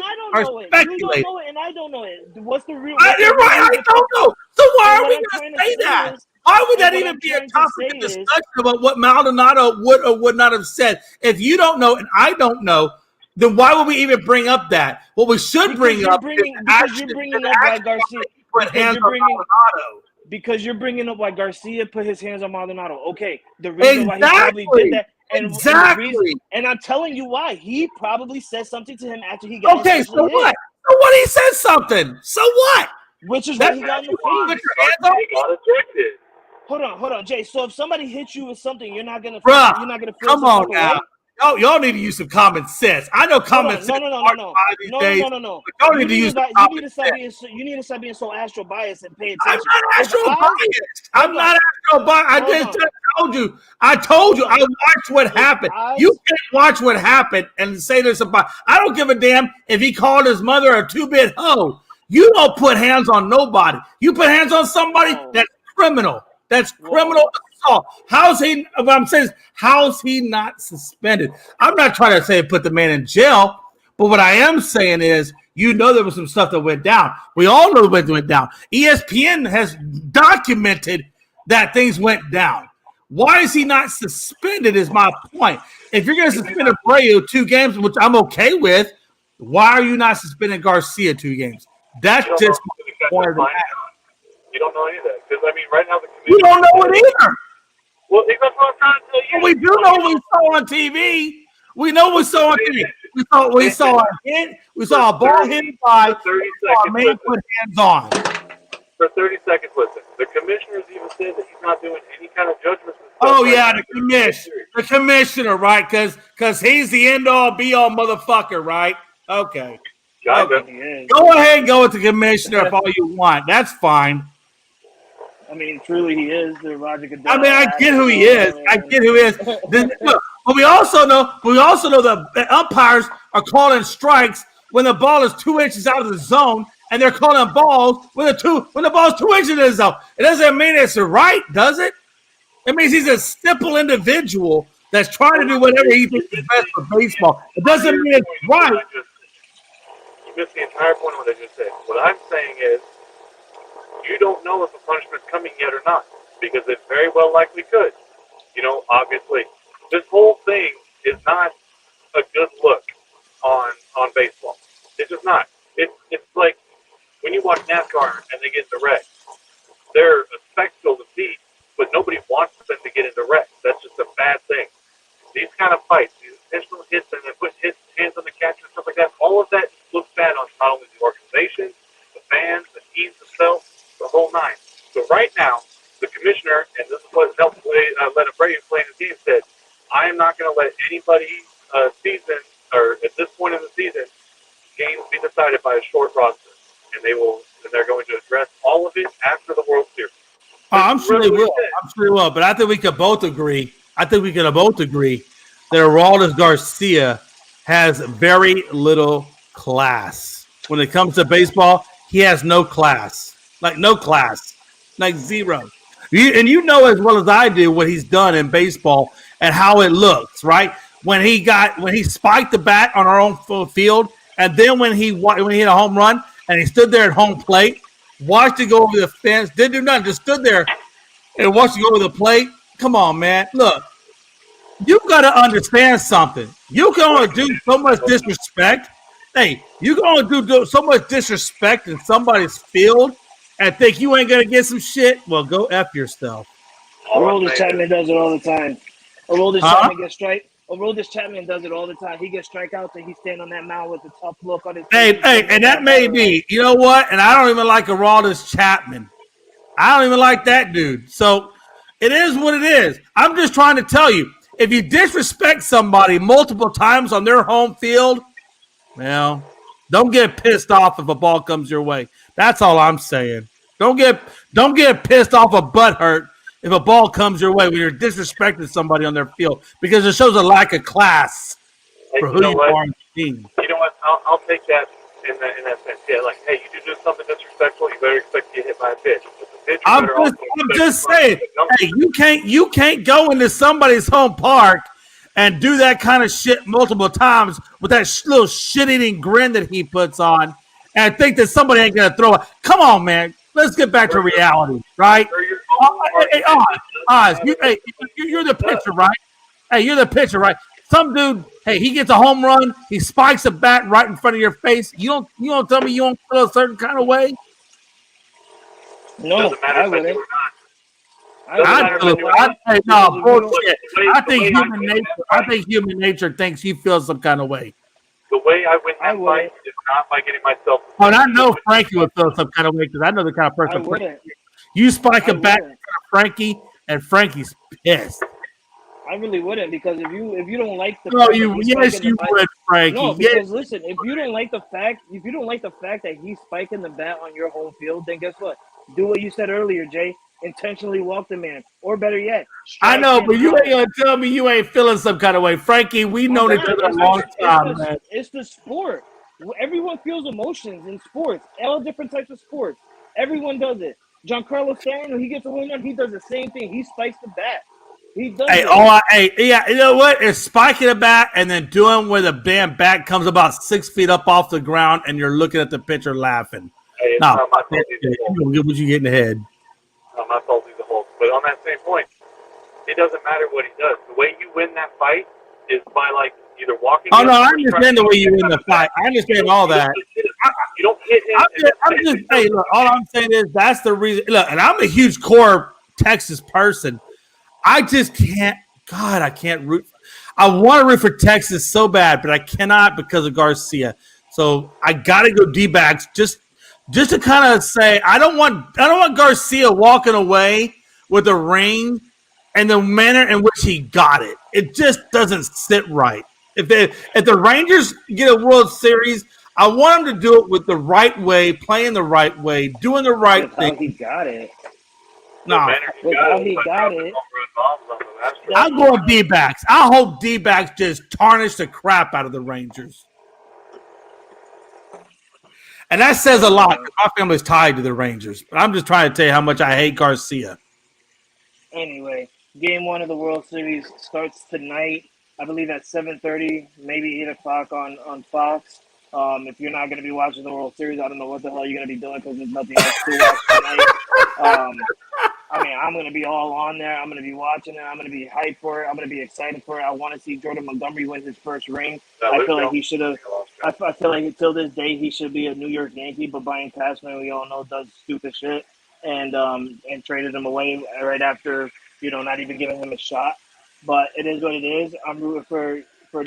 I don't know it. You don't know it, and I don't know it. What's the real? You're right. I don't know. So why are we going to say that? Why would that even be a topic of discussion about what Maldonado would or would not have said? If you don't know and I don't know, then why would we even bring up that? What we should bring up is because you're bringing up why Garcia put hands on Maldonado. Because you're bringing up why Garcia put his hands on Maldonado. Okay, the reason why he probably did that. And I'm telling you why. He probably said something to him after he got okay, so what? So what? He said something. So what? Which is why he got in the face. Hold on, Jay. So if somebody hits you with something, you're not gonna. Bruh, you're not gonna. Come on now. Y'all need to use some common sense. I know common sense. No. Y'all need to use common sense. You need to stop being so astral biased and pay attention. I'm not astral biased. I told you. I watched what happened. You can't watch what happened and say there's a bias. I don't give a damn if he called his mother a two-bit hoe. You don't put hands on nobody. You put hands on somebody that's criminal. That's criminal assault. How's he not suspended? I'm not trying to say put the man in jail, but what I am saying is, there was some stuff that went down. We all know what went down. ESPN has documented that things went down. Why is he not suspended is my point. If you're going to suspend Abreu 2 games, which I'm okay with, why are you not suspending Garcia 2 games? That's just my point of the matter. You don't know any of that. Because, right now the committee... You don't know it either. Well, that's what I'm trying to tell you. Well, we do know what we saw on TV. We know what we saw on TV. We saw a hit. We saw a ball hit by. We saw a man put hands on. For 30 seconds, listen. The commissioner's even said that he's not doing any kind of judgments. Oh, yeah, the commissioner, right? Because he's the end-all, be-all motherfucker, right? Okay. Go ahead and go with the commissioner if all you want. That's fine. Truly he is the Roger Goodell. I get who he is. But we also know the umpires are calling strikes when the ball is 2 inches out of the zone, and they're calling balls when the ball's 2 inches in the zone. It doesn't mean it's right, does it? It means he's a simple individual that's trying to do whatever he thinks is best for baseball. It doesn't mean it's right. You missed the entire point of what I just said. What I'm saying is, you don't know if a punishment's coming yet or not, because it very well likely could. Obviously. This whole thing is not a good look on baseball. It's just not. It's like when you watch NASCAR and they get into wrecks. They're a spectacle to see, but nobody wants them to get into wrecks. That's just a bad thing. These kind of fights, these intentional hits and then put hands on the catcher and stuff like that, all of that looks bad on not only the organization, the fans, the teams themselves, the whole nine. So right now, the commissioner, and this is what helped let Abreu play in the game, said, I am not going to let anybody season, or at this point in the season, games be decided by a short roster. And they're going to address all of it after the World Series. I'm sure they will. I'm sure they will. But I think we could both agree. that Aroldis Garcia has very little class. When it comes to baseball, he has no class. Like no class. Like zero. And you know as well as I do what he's done in baseball and how it looks, right? When he spiked the bat on our own field, and then when he hit a home run and he stood there at home plate, watched it go over the fence, didn't do nothing, just stood there and watched it go over the plate. Come on, man. Look, you got to understand something. You can only do so much disrespect. Hey, you can only do so much disrespect in somebody's field and think you ain't going to get some shit. Well, go F yourself. Aroldis Chapman does it all the time. Aroldis Chapman does it all the time. He gets strikeouts and he stand on that mound with a tough look on his face. Hey, and that may be. You know what? And I don't even like Aroldis Chapman. I don't even like that dude. So it is what it is. I'm just trying to tell you, if you disrespect somebody multiple times on their home field, well, don't get pissed off if a ball comes your way. That's all I'm saying. Don't get pissed off or butthurt if a ball comes your way when you're disrespecting somebody on their field, because it shows a lack of class for who you are on the team. You know what? I'll take that in that sense. Yeah, like, hey, you do something disrespectful, you better expect to get hit by a pitch. I'm just saying, hey, you can't go into somebody's home park and do that kind of shit multiple times with that little shit-eating grin that he puts on and think that somebody ain't going to throw it. Come on, man. Let's get back to reality, right? Hey, Oz, you're the pitcher, right? Hey, you're the pitcher, right? Some dude, hey, he gets a home run, he spikes a bat right in front of your face. You don't tell me you don't feel a certain kind of way? No, I wouldn't. Bullshit. I think human nature thinks he feels some kind of way. The way I win that fight is not by getting myself. Oh, and I know Frankie would feel some kind of way because I know the kind of person. You spike a bat in front of Frankie, and Frankie's pissed. I really wouldn't, because if you don't like the would, Frankie. No, because listen, if you don't like the fact that he's spiking the bat on your home field, then guess what? Do what you said earlier, Jay. Intentionally walk the man, or better yet, I know, but you ain't gonna tell me you ain't feeling some kind of way, Frankie. We've known each other a long time, man. It's the sport. Everyone feels emotions in sports, all different types of sports. Everyone does it. Giancarlo Stanton, when he gets a home run, he does the same thing. He spikes the bat. He does it. You know what? It's spiking a bat and then doing where the damn bat comes about 6 feet up off the ground, and you're looking at the pitcher laughing. Hey, what you get in the head. I'm not salty the whole. But on that same point, it doesn't matter what he does. The way you win that fight is by either walking. Oh no, I understand the way you win the fight. I understand all that. You don't hit him. Hey, look. All I'm saying is that's the reason. Look, and I'm a huge core Texas person. I just can't. God, I can't root. I want to root for Texas so bad, but I cannot because of Garcia. So I got to go D-backs just to kind of say I don't want Garcia walking away with a ring and the manner in which he got it. It just doesn't sit right. If the Rangers get a World Series, I want them to do it with the right way, playing the right way, doing the right thing. He got it. No, he got it. I'm going D-backs. I hope D-backs just tarnish the crap out of the Rangers. And that says a lot. My family's tied to the Rangers. But I'm just trying to tell you how much I hate Garcia. Anyway, Game 1 of the World Series starts tonight. I believe at 7:30, maybe 8 o'clock on Fox. If you're not going to be watching the World Series, I don't know what the hell you're going to be doing because there's nothing else to watch tonight. I mean, I'm going to be all on there. I'm going to be watching it. I'm going to be hyped for it. I'm going to be excited for it. I want to see Jordan Montgomery win his first ring. I feel like he should have. I feel like until this day he should be a New York Yankee, but Brian Cashman, we all know, does stupid shit, and traded him away right after not even giving him a shot. But it is what it is. I'm rooting for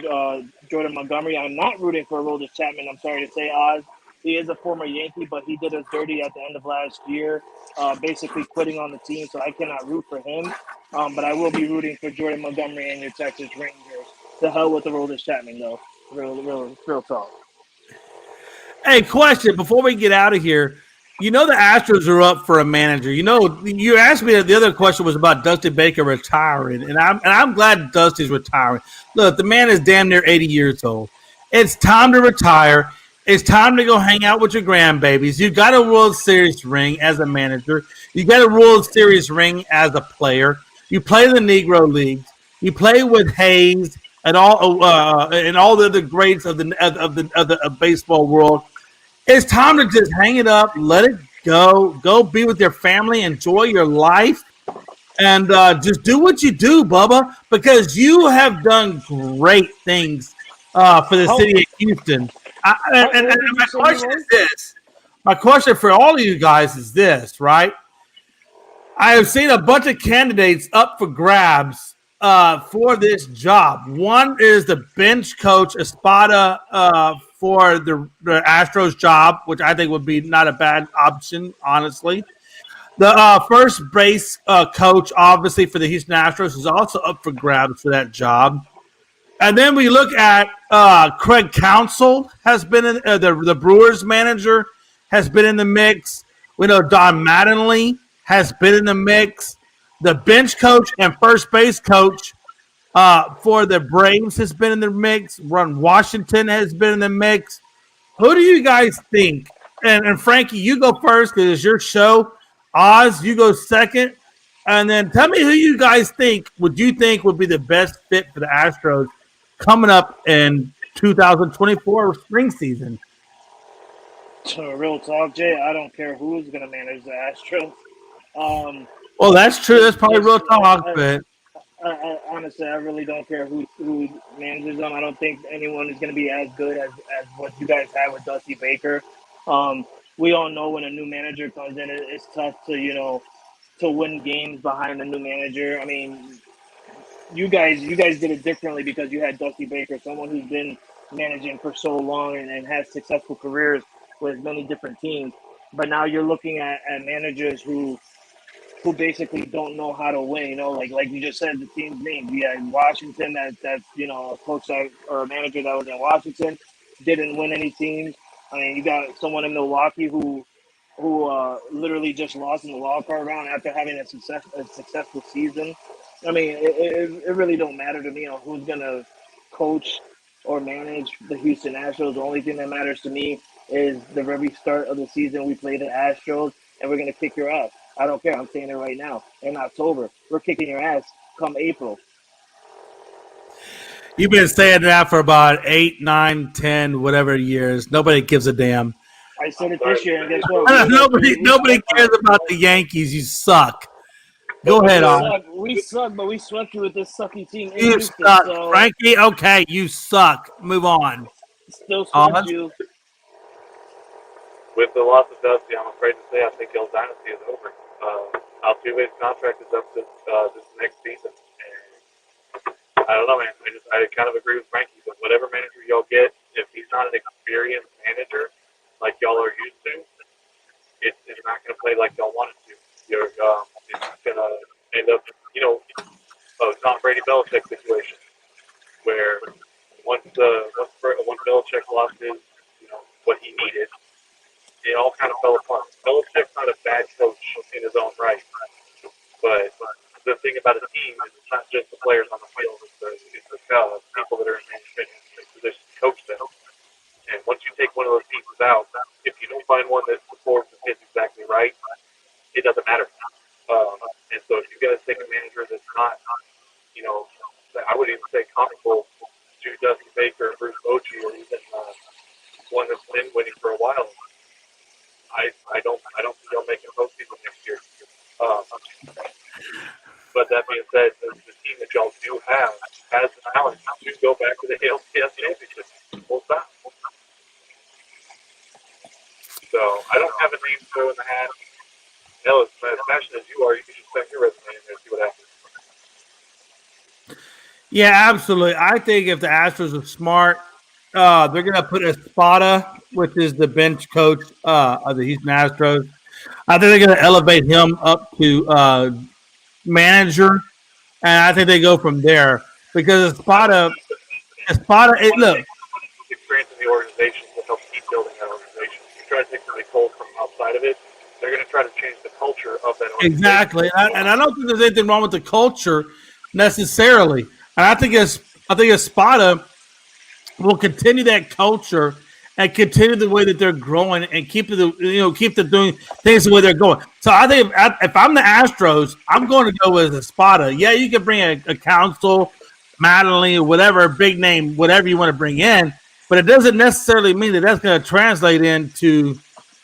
Jordan Montgomery. I'm not rooting for Aroldis Chapman. I'm sorry to say, Oz. He is a former Yankee, but he did us dirty at the end of last year, basically quitting on the team. So I cannot root for him. But I will be rooting for Jordan Montgomery and your Texas Rangers. The hell with the Aroldis Chapman, though. Real talk. Hey, question before we get out of here. The Astros are up for a manager. You asked me that the other question was about Dusty Baker retiring, and I'm glad Dusty's retiring. Look, the man is damn near 80 years old. It's time to retire. It's time to go hang out with your grandbabies. You got a World Series ring as a manager. You got a World Series ring as a player. You play the Negro Leagues. You play with Hayes and all the other greats of the baseball world. It's time to just hang it up, let it go be with your family, enjoy your life, and just do what you do, Bubba, because you have done great things for the city of Houston. And my question is this. My question for all of you guys is this, right? I have seen a bunch of candidates up for grabs for this job. One is the bench coach, Espada, for the Astros job, which I think would be not a bad option, honestly. The first base coach, obviously, for the Houston Astros is also up for grabs for that job. And then we look at Craig Counsell has been in the Brewers manager has been in the mix. We know Don Mattingly has been in the mix. The bench coach and first base coach for the Braves has been in the mix. Ron Washington has been in the mix. Who do you guys think? And Frankie, you go first because it's your show. Oz, you go second. And then tell me who you guys think would be the best fit for the Astros coming up in 2024 spring season. Real talk, Jay. I don't care who's going to manage the Astros. Well, that's true. That's probably real talk, but honestly, I really don't care who manages them. I don't think anyone is going to be as good as what you guys had with Dusty Baker. We all know when a new manager comes in, it's tough to win games behind a new manager. I mean, you guys did it differently because you had Dusty Baker, someone who's been managing for so long and has successful careers with many different teams. But now you're looking at managers who basically don't know how to win. Like you just said, the team's name. We had Washington, that's a coach or a manager that was in Washington, didn't win any teams. I mean, you got someone in Milwaukee who literally just lost in the wild card round after having a successful season. I mean, it really don't matter to me who's gonna coach or manage the Houston Astros. The only thing that matters to me is the very start of the season we play the Astros, and we're gonna kick your ass. I don't care. I'm saying it right now. In October, we're kicking your ass come April. You've been saying that for about 8, 9, 10, whatever years. Nobody gives a damn. I said it this year, and guess what? Nobody cares about the Yankees. You suck. Go ahead, on. We suck, but we swept you with this sucky team. You suck, so Frankie. Okay, you suck. Move on. Still swept you. With the loss of Dusty, I'm afraid to say I think El Dynasty is over. Altuve's contract is up this next season. And I don't know, man. I kind of agree with Frankie. But whatever manager y'all get, if he's not an experienced manager like y'all are used to, it's not going to play like y'all want it to. It's going to end up, Tom Brady Belichick situation, where once Belichick lost his, what he needed, it all kind of fell apart. Belichick's not a bad coach in his own right, but the thing about a team is it's not just the players on the field; it's the people that are in management positions to coach them. And once you take one of those pieces out, if you don't find one that supports and hits exactly right, it doesn't matter. And so if you got to take a manager that's not, I would even say comparable to Dusty Baker, Bruce Bochy, or even one that's been winning for a while. I don't see y'all making postseason next year. that being said, the team that y'all do have has the talent to go back to the ALCS championship full time. So I don't have a name to throw in the hat. Hell, as passionate as you are, you can just send your resume in there and see what happens. Yeah, absolutely. I think if the Astros are smart, they're going to put Espada, which is the bench coach of the Houston Astros. I think they're going to elevate him up to manager, and I think they go from there because Espada, look. Experience in the organization will help keep building that organization. If you try to take somebody cold from outside of it, they're going to try to change the culture of that organization. Exactly, and I don't think there's anything wrong with the culture necessarily. And I think Espada will continue that culture and continue the way that they're growing and keep the doing things the way they're going. So I think if I'm the Astros, I'm going to go with Espada. Yeah, you can bring a council, Madeline, or whatever big name, whatever you want to bring in, but it doesn't necessarily mean that that's going to translate into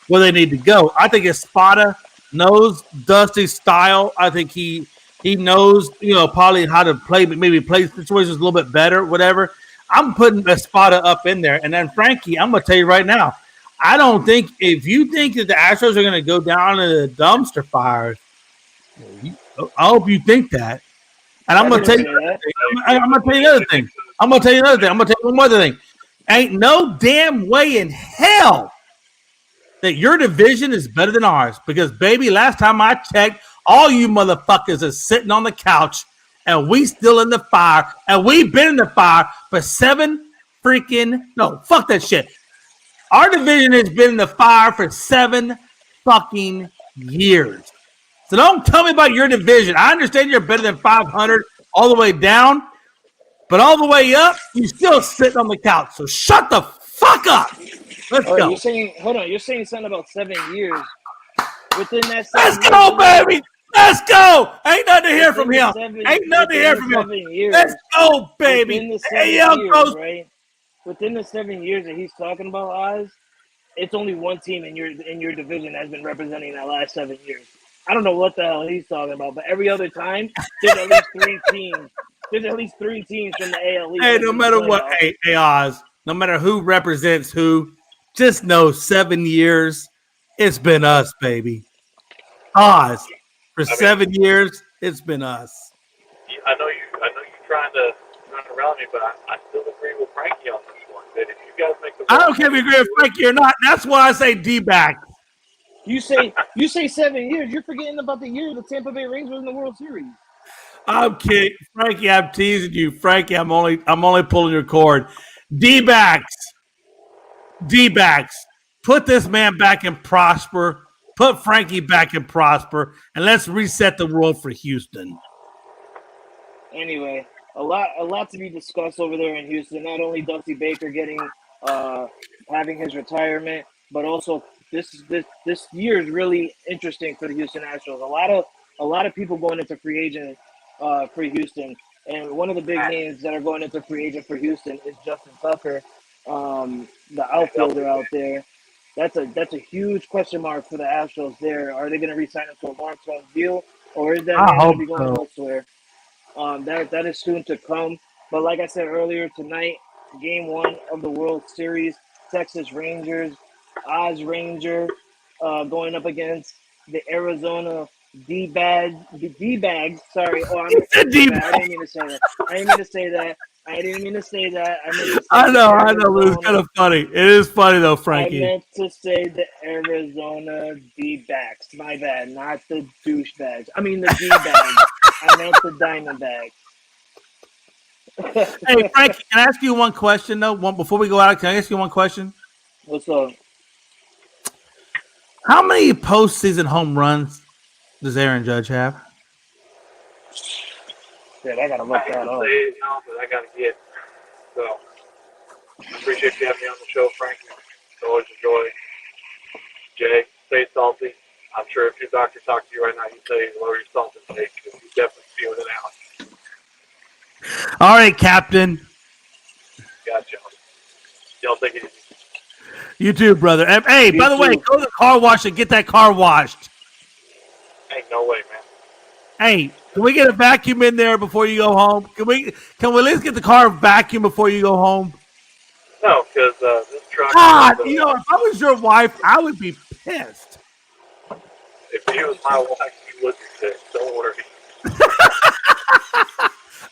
where they need to go. I think Espada knows Dusty's style. I think he knows, probably how to play, maybe play situations a little bit better, whatever. I'm putting Espada up in there. And then, Frankie, I'm going to tell you right now, I don't think – if you think that the Astros are going to go down in the dumpster fires, I hope you think that. And I'm going to tell you another thing. I'm going to tell you another thing. I'm going to tell you one more thing. Ain't no damn way in hell that your division is better than ours because, baby, last time I checked, all you motherfuckers are sitting on the couch and we still in the fire, and we've been in the fire for fuck that shit. Our division has been in the fire for 7 fucking years. So don't tell me about your division. I understand you're better than 500 all the way down, but all the way up, you're still sitting on the couch. So shut the fuck up. Let's go. You're saying something about 7 years. Within that 7 Let's years, go, baby. Let's go. Ain't nothing to hear from him. Ain't nothing to hear from him. Let's go, baby. Hey, Coach. Right? Within the 7 years that he's talking about, Oz, it's only one team in your division that's been representing that last 7 years. I don't know what the hell he's talking about, but every other time, there's at least 3 teams. There's at least 3 teams from the AL East. Hey, no matter what, hey, Oz, no matter who represents who, just know 7 years, it's been us, baby. Oz. For 7 years, it's been us. I know you're trying to rally me, but I still agree with Frankie on this one. That if you guys make the I don't care if you agree with Frankie or not. That's why I say D-back. You say 7 years. You're forgetting about the year the Tampa Bay Rays were in the World Series. I'm kidding, Frankie. I'm teasing you, Frankie. I'm only pulling your cord. D-backs. Put this man back in Prosper. Put Frankie back in Prosper, and let's reset the world for Houston. Anyway, a lot to be discussed over there in Houston. Not only Dusty Baker having his retirement, but also this year is really interesting for the Houston Astros. A lot of people going into free agent for Houston, and one of the big names that are going into free agent for Houston is Justin Tucker, the outfielder out there. That's a huge question mark for the Astros there. Are they going to re-sign him to a long-term deal, or is that going to be going elsewhere? That is soon to come. But like I said earlier tonight, Game 1 of the World Series, Texas Rangers, Oz Ranger going up against the Arizona D-Bags. Sorry. Oh, I didn't mean to say that. I didn't mean to say that. I know. But it's kind of funny. It is funny, though, Frankie. I meant to say the Arizona D-backs. My bad. Not the douchebags. I mean the D-bags. I meant the Diamondbacks. Hey, Frankie, can I ask you one question, though? Before we go out, can I ask you one question? What's up? How many postseason home runs does Aaron Judge have? Shit, I gotta look that up. Say it now, but I gotta get. So, appreciate you having me on the show, Frank. It's always a joy. Jay, stay salty. I'm sure if your doctor talked to you right now, you'd say lower your salt intake because you definitely feeling it out. All right, Captain. Gotcha. Y'all take it easy. You too, brother. Hey, by the way, go to the car wash and get that car washed. Ain't no way, man. Hey, can we get a vacuum in there before you go home? Can we at least get the car vacuum before you go home? No, because this truck. God, if I was your wife, I would be pissed. If he was my wife, he would be sick. Don't worry.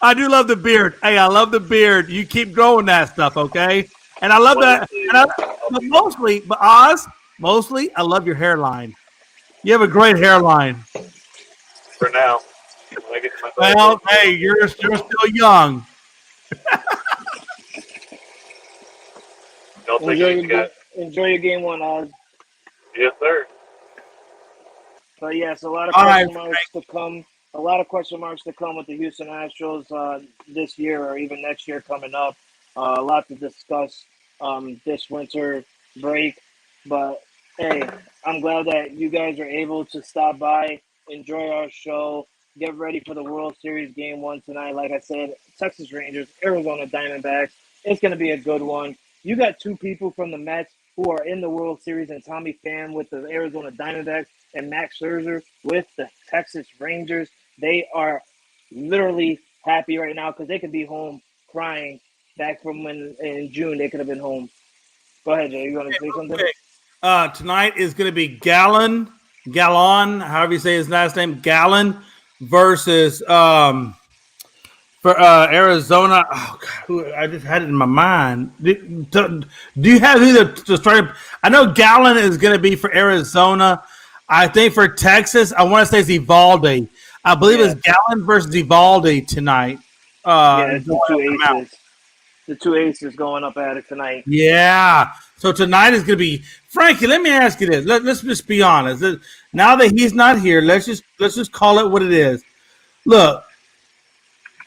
I do love the beard. Hey, I love the beard. You keep growing that stuff, okay? And I love that. But Oz, I love your hairline. You have a great hairline. For now. When I get to my Well, hey, you're still young. Enjoy your game one, Oz. Yes, sir. But yes, a lot of question marks to come. A lot of question marks to come with the Houston Astros this year or even next year coming up. A lot to discuss this winter break. But hey, I'm glad that you guys are able to stop by, enjoy our show, get ready for the World Series Game 1 tonight. Like I said, Texas Rangers, Arizona Diamondbacks. It's going to be a good one. You got two people from the Mets who are in the World Series, and Tommy Pham with the Arizona Diamondbacks and Max Scherzer with the Texas Rangers. They are literally happy right now because they could be home crying back from when in June they could have been home. Go ahead, Jay. You want to say something? Tonight is going to be Gallon, however you say his last name, Gallon versus for Arizona. Oh, God, I just had it in my mind. Do you have who to start? I know Gallon is going to be for Arizona. I think for Texas, I want to say it's Evaldi. I believe it's Gallon versus Evaldi tonight. It's the two aces. The two aces going up at it tonight. Yeah. So tonight is going to be Frankie. Let me ask you this. Let's just be honest. Now that he's not here, let's just call it what it is. Look,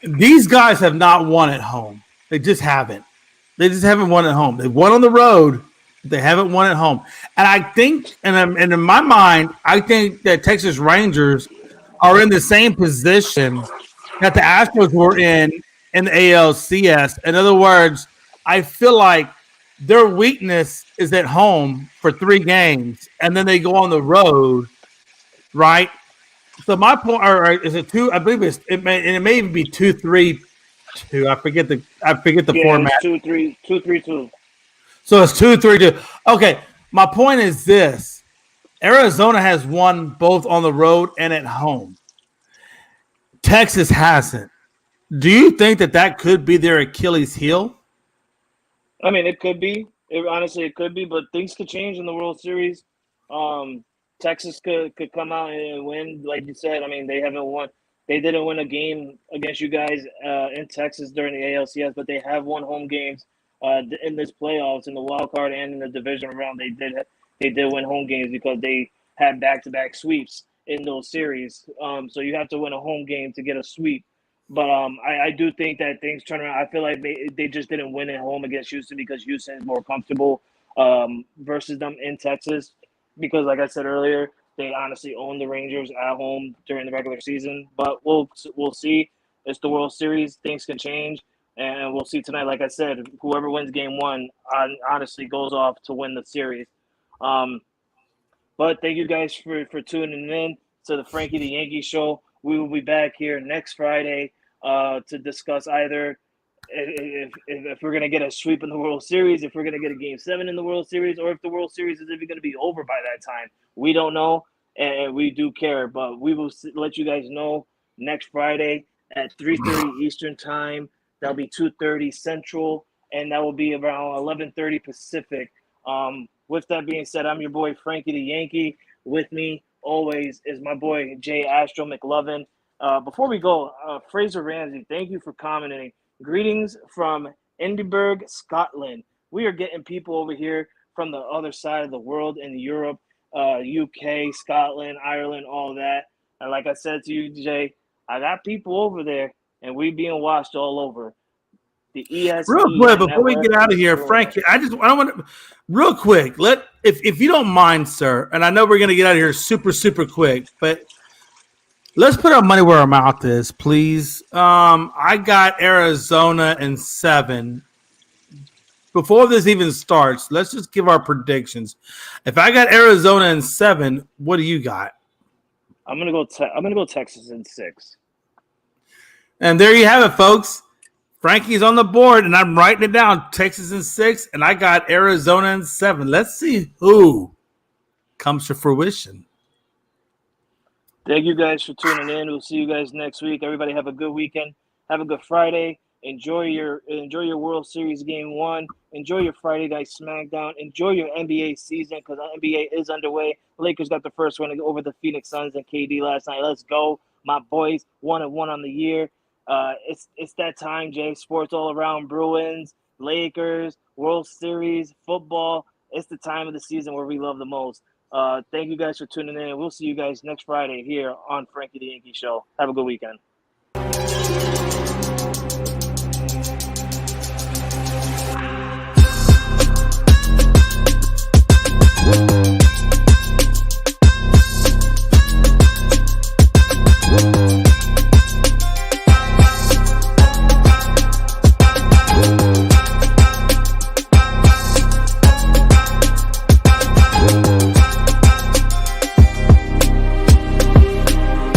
these guys have not won at home. They just haven't. They just haven't won at home. They've won on the road. They haven't won at home. And I think, and in my mind, I think that Texas Rangers are in the same position that the Astros were in the ALCS. In other words, I feel like their weakness is at home for 3 games, and then they go on the road, right? So my point, or is it 2? I believe it may even be 2-3-2. I forget the format. It's 2-3-2. So it's 2-3-2. Okay, my point is this: Arizona has won both on the road and at home. Texas hasn't. Do you think that could be their Achilles heel? I mean, it could be. Honestly, it could be, but things could change in the World Series. Texas could come out and win, like you said. I mean, they haven't won. They didn't win a game against you guys in Texas during the ALCS, but they have won home games in this playoffs, in the wild card and in the division round. They did win home games because they had back-to-back sweeps in those series. So you have to win a home game to get a sweep. But I do think that things turn around. I feel like they just didn't win at home against Houston because Houston is more comfortable versus them in Texas. Because, like I said earlier, they honestly own the Rangers at home during the regular season. But we'll see. It's the World Series. Things can change. And we'll see tonight. Like I said, whoever wins Game 1 honestly goes off to win the series. But thank you guys for tuning in to the Frankie the Yankee Show. We will be back here next Friday to discuss either if we're going to get a sweep in the World Series, if we're going to get a Game 7 in the World Series, or if the World Series is even going to be over by that time. We don't know, and we do care, but we will let you guys know next Friday at 3:30 Eastern Time. That'll be 2:30 Central, and that will be around 11:30 Pacific. With that being said, I'm your boy Frankie the Yankee. With me always is my boy Jay Astro McLovin. Before we go, Fraser Ramsey, thank you for commenting. Greetings from Edinburgh, Scotland. We are getting people over here from the other side of the world in Europe, UK, Scotland, Ireland, all that. And like I said to you, Jay, I got people over there, and we being watched all over. The ESPN real quick before we get out of here, Frankie, I want to real quick. If you don't mind, sir, and I know we're gonna get out of here super quick, but let's put our money where our mouth is, please. I got Arizona in 7. Before this even starts, let's just give our predictions. If I got Arizona in 7, what do you got? I'm gonna go. I'm gonna go Texas in 6. And there you have it, folks. Frankie's on the board, and I'm writing it down. Texas in 6, and I got Arizona in 7. Let's see who comes to fruition. Thank you guys for tuning in. We'll see you guys next week. Everybody have a good weekend. Have a good Friday. Enjoy your World Series Game 1. Enjoy your Friday Night SmackDown. Enjoy your NBA season because the NBA is underway. Lakers got the first one over the Phoenix Suns and KD last night. Let's go, my boys. 1-1 on the year. It's that time, Jay. Sports all around. Bruins, Lakers, World Series, football. It's the time of the season where we love the most. Thank you guys for tuning in. We'll see you guys next Friday here on Frankie the Yankee Show. Have a good weekend.